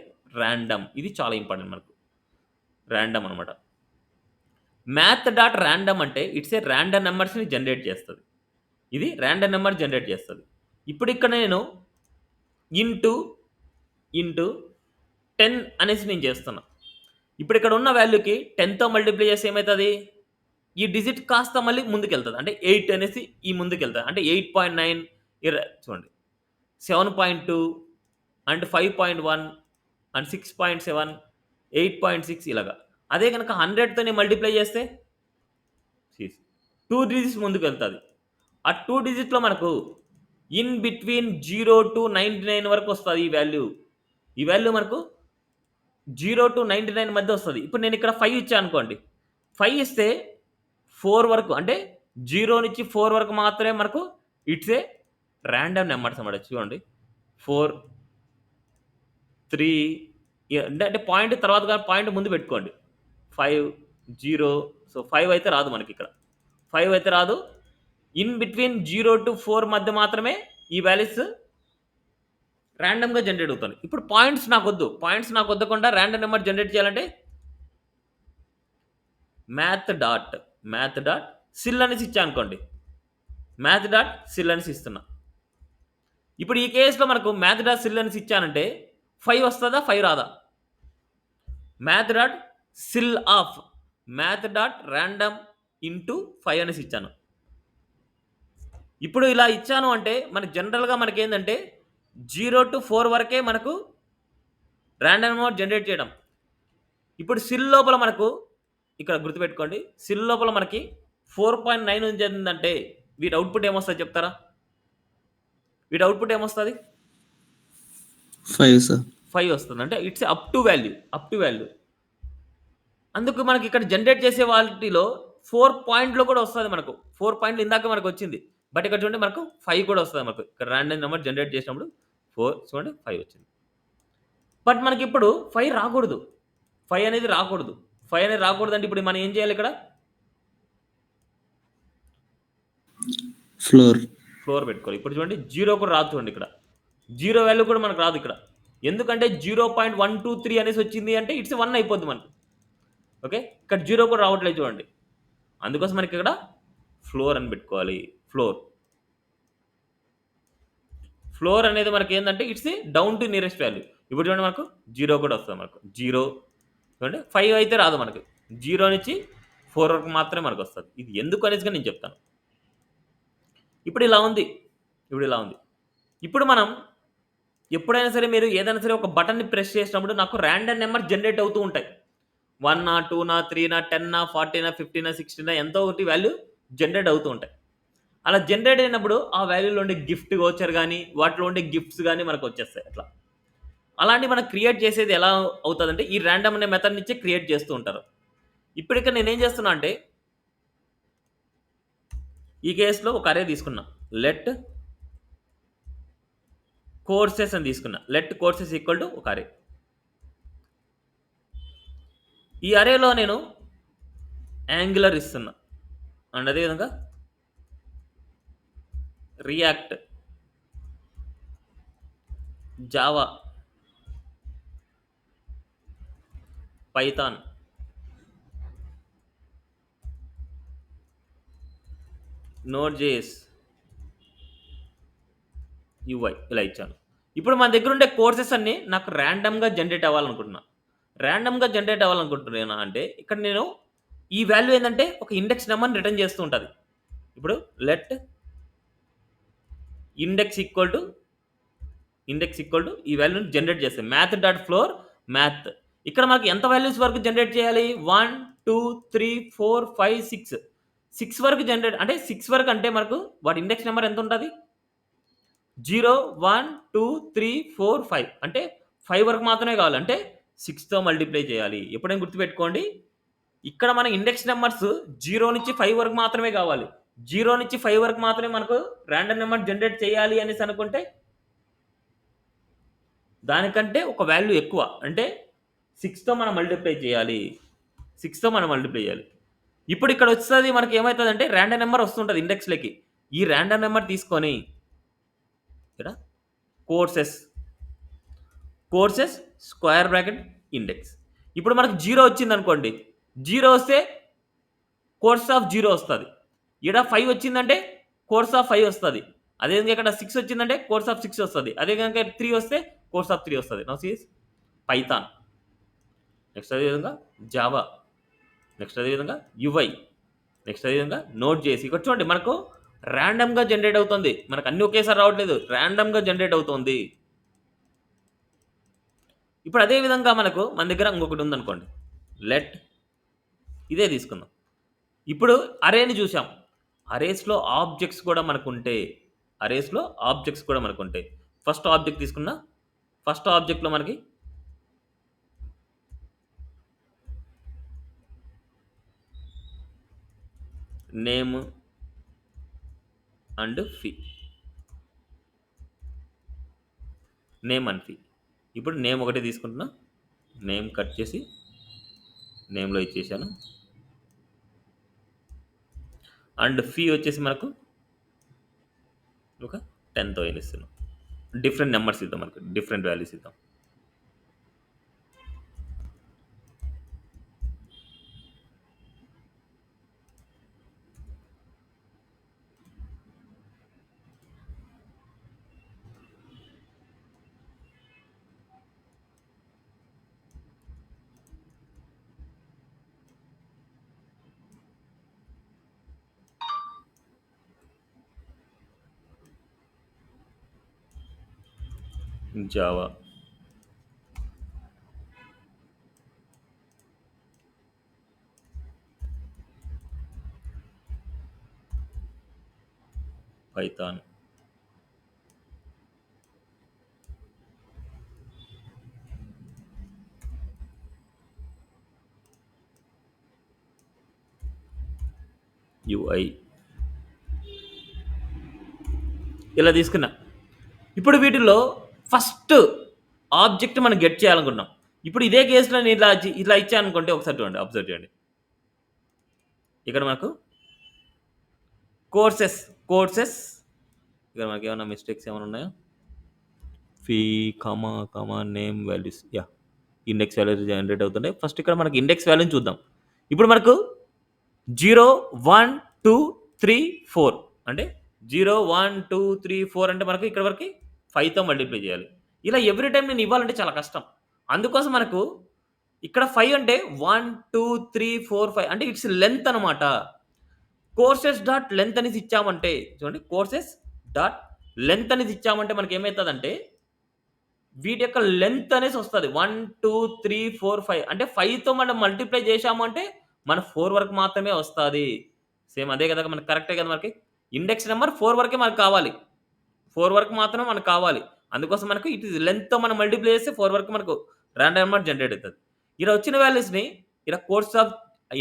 రాండమ్. ఇది చాలా ఇంపార్టెంట్ మనకు. రాండమ్ అనమాట. మ్యాథ్ డాట్ రాండమ్ అంటే ఇట్స్ ఏ రాండమ్ నంబర్స్‌ని జనరేట్ చేస్తది. ఇది రాండమ్ నంబర్ జనరేట్ చేస్తది. ఇప్పుడు ఇక్కడ నేను ఇంటూ 10 అనేసి నేను చేస్తున్నా. ఇప్పుడు ఇక్కడ ఉన్న వాల్యూకి 10తో మల్టిప్లై చేస్తే ఏమైతది? ఈ డిజిట్ కాస్త మళ్ళీ ముందుకెళ్తది. అంటే 8 అనేసి ఈ ముందుకెళ్తది. అంటే 8.9 చూడండి. 7.2 అండ్ 5.1 అండ్ 6.7, 8.6 ఇలాగా. అదే గనక 100తో నేను మల్టిప్లై చేస్తే 2 డిజిట్స్ ముందుకెళ్తది. ఆ 2 డిజిట్‌లో మనకు ఇన్ బిట్వీన్ 0 టు 99 వరకు వస్తది ఈ వాల్యూ. ఈ వాల్యూ మనకు 0 టు 99 మధ్య వస్తది. ఇప్పుడు నేను ఇక్కడ 5 ఇచ్చా అనుకోండి. 5 ఇస్తే 4 వరకు అంటే 0 నుంచి 4 వరకు మాత్రమే మనకు ఇట్స్ ఏ రాండమ్ నంబర్స్ అన్నమాట. చూడండి. 4, 3 అంటే పాయింట్ తర్వాత కాదు పాయింట్ ముందు పెట్టుకోండి. 5, 0 సో 5 అయితే రాదు మనకిక్కడ. 5 అయితే రాదు. ఇన్ బిట్వీన్ 0 టు 4 మధ్య మాత్రమే ఈ వాల్యూస్ రాండమ్‌గా జనరేట్ అవుతాయి. ఇప్పుడు పాయింట్స్ నాకొద్దు. పాయింట్స్ నాకు వద్దకుండా రాండమ్ నంబర్ జనరేట్ చేయాలంటే మ్యాథ్ డాట్ సిల్ అనేసి ఇచ్చా అనుకోండి. మ్యాథ్ డాట్ సిల్ అనేసి ఇస్తున్నా. ఇప్పుడు ఈ కేస్‌లో మనకు మ్యాథ్ డాట్ సిల్ అనేసి ఇచ్చానంటే 5 వస్తదా? 5 రాదా? Math dot ceil of math dot random into 5 అనేసి ఇచ్చాను. ఇప్పుడు ఇలా ఇచ్చాను అంటే మనకి జనరల్‌గా మనకేందంటే 0 టు 4 వరకే మనకు రాండమ్ నంబర్ జనరేట్ చేయడం. ఇప్పుడు సిల్ లోపల మనకు ఇక్కడ గుర్తుపెట్టుకోండి. సిల్ లోపల మనకి 4.9 జరిగిందంటే వీటి అవుట్‌పుట్ ఏమొస్తది చెప్తారా? వీటి అవుట్‌పుట్ ఏమొస్తది? 5 సార్. 5 వస్తుంది. అంటే ఇట్స్ అప్ టు వాల్యూ. అందుకు మనకి ఇక్కడ జనరేట్ చేసే వాటిలో 4 పాయింట్‌లో కూడా వస్తది మనకు. 4 పాయింట్లు ఇందాక మనకొచ్చింది. బట్ ఇక్కడ చూడండి మనకు 5 కూడా వస్తది మనకు. ఇక్కడ రాండమ్ నంబర్ జనరేట్ చేసినప్పుడు 4 చూడండి 5 వచ్చింది. బట్ మనకిప్పుడు 5 రాకూడదు. 5 అనేది రాకూడదు. 5 అనేది రాకూడదంటే ఇప్పుడు మనం ఏం చేయాలి ఇక్కడ? ఫ్లోర్ పెట్టుకోవాలి. ఇప్పుడు చూడండి 0 కూడా రాదు చూడండి ఇక్కడ. 0 వాల్యూ కూడా మనకు రాదు ఇక్కడ. ఎందుకంటే 0.123 అనేసి వచ్చింది అంటే ఇట్స్ 1 అయిపోద్ది మనకు. ఓకే. ఇక్కడ 0 కూడా రావట్లేదు చూడండి. అందుకోసం మనకి ఇక్కడ ఫ్లోర్ అని పెట్టుకోవాలి. ఫ్లోర్ అనేది మనకి ఏందంటే it's down to nearest value. ఇప్పుడు చూడండి మనకు 0 కూడా వస్తది మనకు. 0 చూడండి 5 అయితే రాదు మనకు. 0 నుంచి 4 వరకు మాత్రమే మనకు వస్తది. ఇది ఎందుకు అనేసి నేను చెప్తాను. ఇప్పుడు ఇలా ఉంది. ఇప్పుడు మనం ఎప్పుడైనా సరే మీరు ఏదైనా సరే ఒక బటన్‌ని ప్రెస్ చేసినప్పుడు నాకు రాండమ్ నంబర్ జనరేట్ అవుతూ ఉంటాయి. 1 2 3 10 40 50 60 ఎంతో ఒకటి వాల్యూ జనరేట్ అవుతూ ఉంటాయి. అలా జనరేట్ అయినప్పుడు ఆ వాల్యూలో ఉండే గిఫ్ట్ వోచర్ గాని, వాటిలో ఉండే గిఫ్ట్స్ గాని మనకొచ్చేస్తాయి అట్లా. అలాంటివి మనం క్రియేట్ చేసేది ఎలా అవుతదంటే ఈ రాండమ్ అనే మెథడ్ నుంచే క్రియేట్ చేస్తూ ఉంటారు. ఇప్పుడు ఇక్కడ నేనేం చేస్తున్నా అంటే ఈ కేస్‌లో ఒక అరే తీసుకున్నా. లెట్ కోర్సెస్ అని తీసుకున్నా. లెట్ కోర్సెస్ ఈక్వల్ టు ఒక అరే. ఈ అరేలో నేను యాంగులర్ ఇస్తున్నా. అండ్ అదే విధంగా రియాక్ట్, జావా, పైథాన్, నోడ్.js, యూఐ ఇలా ఇచ్చాను. ఇప్పుడు మన దగ్గర ఉండే కోర్సెస్ అన్నీ నాకు రాండమ్‌గా జనరేట్ అవ్వాలనుకుంటున్నా. రాండమ్‌గా జనరేట్ అవ్వాలనుకుంటున్నానా అంటే ఇక్కడ నేను ఈ వాల్యూ ఏందంటే ఒక ఇండెక్స్ నంబర్‌ని రిటర్న్ చేస్తూ ఉంటది. ఇప్పుడు లెట్ ఇండెక్స్ ఈక్వల్ టు ఈ వాల్యూని జనరేట్ చేస్తాయి. math.floor math. ఇక్కడ మనకి ఎంత వాల్యూస్ వరకు జనరేట్ చేయాలి? 1 2 3 4 5 6 6 వరకు జనరేట్ అంటే 6 వరకు అంటే మనకు వాటి ఇండెక్స్ నంబర్ ఎంత ఉంటది? 0 1 2 3 4 5 అంటే 5 వరకు మాత్రమే కావాలి. అంటే 6తో మల్టిప్లై చేయాలి. ఎప్పుడైనా గుర్తుపెట్టుకోండి. ఇక్కడ మన ఇండెక్స్ నంబర్స్ 0 నుంచి 5 వరకు మాత్రమే కావాలి. 0 నుంచి 5 వరకు మాత్రమే మనకు ర్యాండమ్ నెంబర్ జనరేట్ చేయాలి అనేసి అనుకుంటే దానికంటే ఒక వాల్యూ ఎక్కువ అంటే 6తో మనం మల్టిప్లై చేయాలి. 6తో మనం మల్టిప్లై చేయాలి. ఇప్పుడు ఇక్కడ వచ్చేది మనకి ఏమవుతుందంటే ర్యాండమ్ నెంబర్ వస్తుంటుంది ఇండెక్స్లోకి. ఈ ర్యాండమ్ నెంబర్ తీసుకొని ఇక్కడ కోర్సెస్ స్క్వేర్ బ్రాకెట్ ఇండెక్స్. ఇప్పుడు మనకు 0 వచ్చిందనుకోండి, 0 వస్తే కోర్స్ ఆఫ్ 0 వస్తుంది. ఇక్కడ 5 వచ్చిందంటే కోర్స్ ఆఫ్ 5 వస్తుంది. అదేవిధంగా ఇక్కడ 6 వచ్చిందంటే కోర్స్ ఆఫ్ 6 వస్తుంది. అదేవిధంగా 3 వస్తే కోర్స్ ఆఫ్ 3 వస్తుంది. నౌ సీస్ పైథాన్, నెక్స్ట్ అదేవిధంగా జావా, నెక్స్ట్ అదేవిధంగా యుఐ, నెక్స్ట్ అదేవిధంగా నోట్ చేసి ఇక్కడ చూడండి మనకు ర్యాండమ్గా జనరేట్ అవుతుంది. మనకు అన్ని ఒకేసారి రావట్లేదు, ర్యాండమ్గా జనరేట్ అవుతుంది. ఇప్పుడు అదేవిధంగా మన దగ్గర ఇంకొకటి ఉందనుకోండి, లెట్ ఇదే తీసుకుందాం. ఇప్పుడు అరేని చూసాం. అరేస్లో ఆబ్జెక్ట్స్ కూడా మనకుంటాయి. ఫస్ట్ ఆబ్జెక్ట్ తీసుకున్నా, ఫస్ట్ ఆబ్జెక్ట్లో మనకి name and fee, name and fee. ఇప్పుడు నేమ్ ఒకటే తీసుకుంటున్నా, నేమ్ కట్ చేసి నేమ్లో ఇచ్చేసాను. అండ్ ఫీ వచ్చేసి మనకు ఒక 10తో ఇస్తున్నాం. డిఫరెంట్ నెంబర్స్ ఇద్దాం, మనకు డిఫరెంట్ వాల్యూస్ ఇద్దాం. జావా, పైథాన్, యుఐ ఇలా తీసుకున్నా. ఇప్పుడు వీటిలో ఫస్ట్ ఆబ్జెక్ట్ మనం గెట్ చేయాలనుకున్నాం. ఇప్పుడు ఇదే కేసులో నేను ఇలా ఇచ్చానుకుంటే ఒకసారి చూడండి, అబ్జర్వ్ చేయండి. ఇక్కడ మనకు కోర్సెస్ ఇక్కడ మనకి ఏమైనా మిస్టేక్స్ ఏమైనా ఉన్నాయా? Fee comma name values, index values generate అవుతుంటాయి. ఫస్ట్ ఇక్కడ మనకి ఇండెక్స్ వాల్యూని చూద్దాం. ఇప్పుడు మనకు 0 1 2 3 4 అంటే 0 1 2 3 4 అంటే మనకు ఇక్కడ వరకు 5తో మల్టిప్లై చేయాలి. ఇలా ఎవ్రీ టైం నేను ఇవ్వాలంటే చాలా కష్టం. అందుకోసం మనకు ఇక్కడ 5 అంటే 1 2 3 4 5 అంటే ఇట్స్ లెంత్ అనమాట. కోర్సెస్ డాట్ లెంత్ అనేది ఇచ్చామంటే చూడండి, కోర్సెస్ డాట్ లెంత్ అనేది ఇచ్చామంటే మనకి ఏమవుతుందంటే వీటి యొక్క లెంత్ అనేసి వస్తుంది. 1 2 3 4 5 అంటే 5తో మనం మల్టిప్లై చేశాము అంటే మన 4 వరకు మాత్రమే వస్తుంది. సేమ్ అదే కదా, మనకి కరెక్టే కదా. మనకి ఇండెక్స్ నెంబర్ 4 వరకే మనకు కావాలి, 4 వరకు మాత్రమే మనకు కావాలి. అందుకోసం మనకు ఇట్ ఇస్ లెంత్తో మనం మల్టిప్లై చేస్తే 4 వరకు మనకు ర్యాండమ్ నెంబర్ జనరేట్ అవుతుంది. ఇలా వచ్చిన వాల్యూస్ని ఇలా కోర్స్ ఆఫ్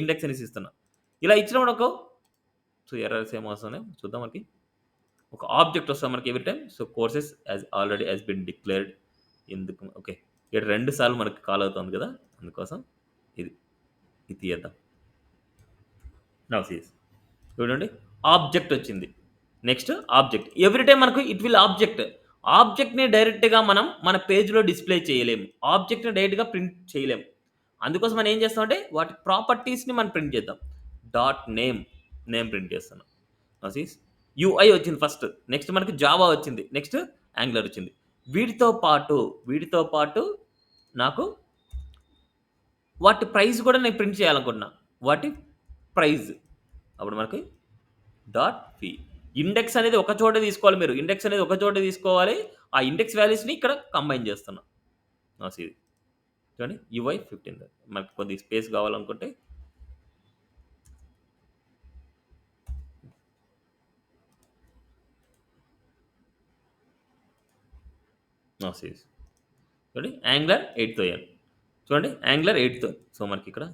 ఇండెక్స్ అనేసి ఇస్తున్నాం. ఇలా ఇచ్చిన మనకు ఎర్రర్స్ ఏమో వస్తున్నాయి చూద్దాం. మనకి ఒక ఆబ్జెక్ట్ వస్తుంది మనకి every time. So courses already has been declared. ఎందుకు ఓకే, ఇక్కడ 2 సార్లు మనకి కాల్ అవుతుంది కదా, అందుకోసం ఇది తీద్దాం. నౌ సీస్ చూడండి, ఆబ్జెక్ట్ వచ్చింది. నెక్స్ట్ ఆబ్జెక్ట్, ఎవ్రీ టైం మనకు ఇట్ విల్ ఆబ్జెక్ట్ని డైరెక్ట్గా మనం మన పేజ్లో డిస్ప్లే చేయలేము, ఆబ్జెక్ట్ని డైరెక్ట్గా ప్రింట్ చేయలేము. అందుకోసం మనం ఏం చేస్తామంటే వాటి ప్రాపర్టీస్ని మనం ప్రింట్ చేద్దాం. డాట్ నేమ్ ప్రింట్ చేస్తున్నాం. నౌ సీస్ యూఐ వచ్చింది ఫస్ట్, నెక్స్ట్ మనకి జావా వచ్చింది, నెక్స్ట్ యాంగులర్ వచ్చింది. వీటితో పాటు నాకు వాటి ప్రైస్ కూడా నేను ప్రింట్ చేయాలనుకుంటున్నా. వాటి ప్రైజ్ అప్పుడు మనకి డాట్ ఫీ. ఇండెక్స్ అనేది ఒక చోట తీసుకోవాలి, మీరు ఇండెక్స్ అనేది ఒక చోట తీసుకోవాలి. ఆ ఇండెక్స్ వాల్యూస్ని ఇక్కడ కంబైన్ చేస్తున్నా. ఇది చూడండి, యూఐ 15. మనకి కొద్దిగా స్పేస్ కావాలనుకుంటే చూడండి, యాంగులర్ 8తో చూడండి, యాంగులర్ 8తో. సో మనకి ఇక్కడ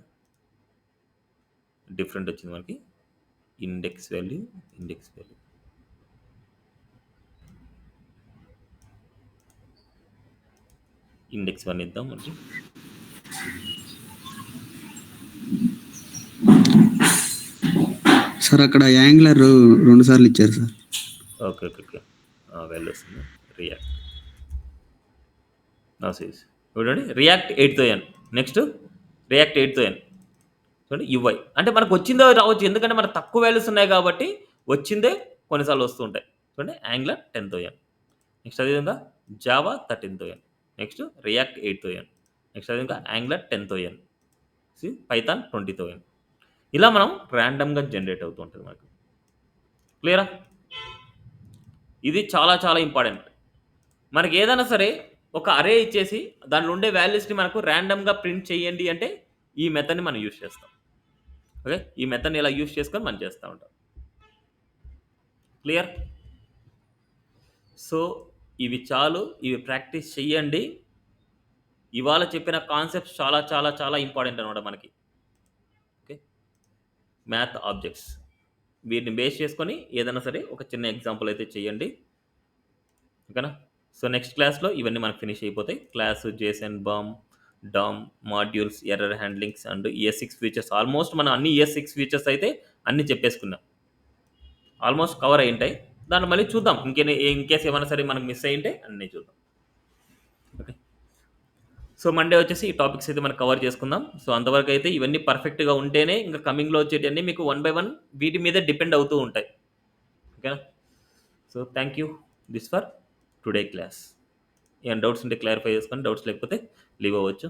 డిఫరెంట్ వచ్చింది. మనకి ఇండెక్స్ వాల్యూ ఇండెక్స్ 1 ఇద్దాం మనకి. సార్ అక్కడ యాంగులర్ 2 సార్లు ఇచ్చారు సార్. ఓకే. వాల్యూ వస్తుంది. రియాక్ట్ చూడండి, రియాక్ట్ 8తో n. నెక్స్ట్ రియాక్ట్ 8తో n. చూడండి యుఐ అంటే మనకు వచ్చిందో రావచ్చు, ఎందుకంటే మనకు తక్కువ వాల్యూస్ ఉన్నాయి కాబట్టి వచ్చిందే కొన్నిసార్లు వస్తూ ఉంటాయి. చూడండి యాంగులర్ 10తో n. నెక్స్ట్ అదేవిధంగా జావా 13తో n. నెక్స్ట్ రియాక్ట్ 8తో n. నెక్స్ట్ అదేవిధంగా యాంగులర్ 10తో n. పైథాన్ 20తో n. ఇలా మనం ర్యాండమ్గా జనరేట్ అవుతూ ఉంటుంది మనకు. క్లియరా? ఇది చాలా చాలా ఇంపార్టెంట్. మనకి ఏదైనా సరే ఒక అరే ఇచ్చేసి దానిలో ఉండే వాల్యూస్ని మనకు ర్యాండమ్గా ప్రింట్ చేయండి అంటే ఈ మెథడ్ని మనం యూజ్ చేస్తాం. ఓకే, ఈ మెథడ్ని ఇలా యూజ్ చేసుకొని మనం చేస్తూ ఉంటాం. క్లియర్? సో ఇవి చాలు, ఇవి ప్రాక్టీస్ చెయ్యండి. ఇవాళ చెప్పిన కాన్సెప్ట్స్ చాలా చాలా చాలా ఇంపార్టెంట్ అనమాట మనకి. ఓకే, మ్యాథ్ ఆబ్జెక్ట్స్ వీటిని బేస్ చేసుకొని ఏదైనా సరే ఒక చిన్న ఎగ్జాంపుల్ అయితే చేయండి. ఓకేనా? సో నెక్స్ట్ క్లాస్లో ఇవన్నీ మనకు ఫినిష్ అయిపోతాయి. Class, JSON, BOM, DOM, modules, error handlings and ES6 features. Almost మనం అన్ని ES6 ఫీచర్స్ అయితే అన్నీ చెప్పేసుకున్నాం. ఆల్మోస్ట్ కవర్ అయి ఉంటాయి. దాన్ని మళ్ళీ చూద్దాం, ఇన్కేస్ ఏమైనా సరే మనకు మిస్ అయ్యింటే అన్నీ చూద్దాం. ఓకే, సో మండే వచ్చేసి ఈ టాపిక్స్ అయితే మనం కవర్ చేసుకుందాం. సో అంతవరకు అయితే ఇవన్నీ పర్ఫెక్ట్గా ఉంటేనే ఇంకా కమింగ్లో వచ్చేటివన్నీ మీకు 1 by 1 వీటి మీదే డిపెండ్ అవుతూ ఉంటాయి. ఓకేనా? So thank you this for today class. ఏమైనా డౌట్స్ ఉంటే క్లారిఫై చేసుకొని, డౌట్స్ లేకపోతే లీవ్ అవ్వచ్చు.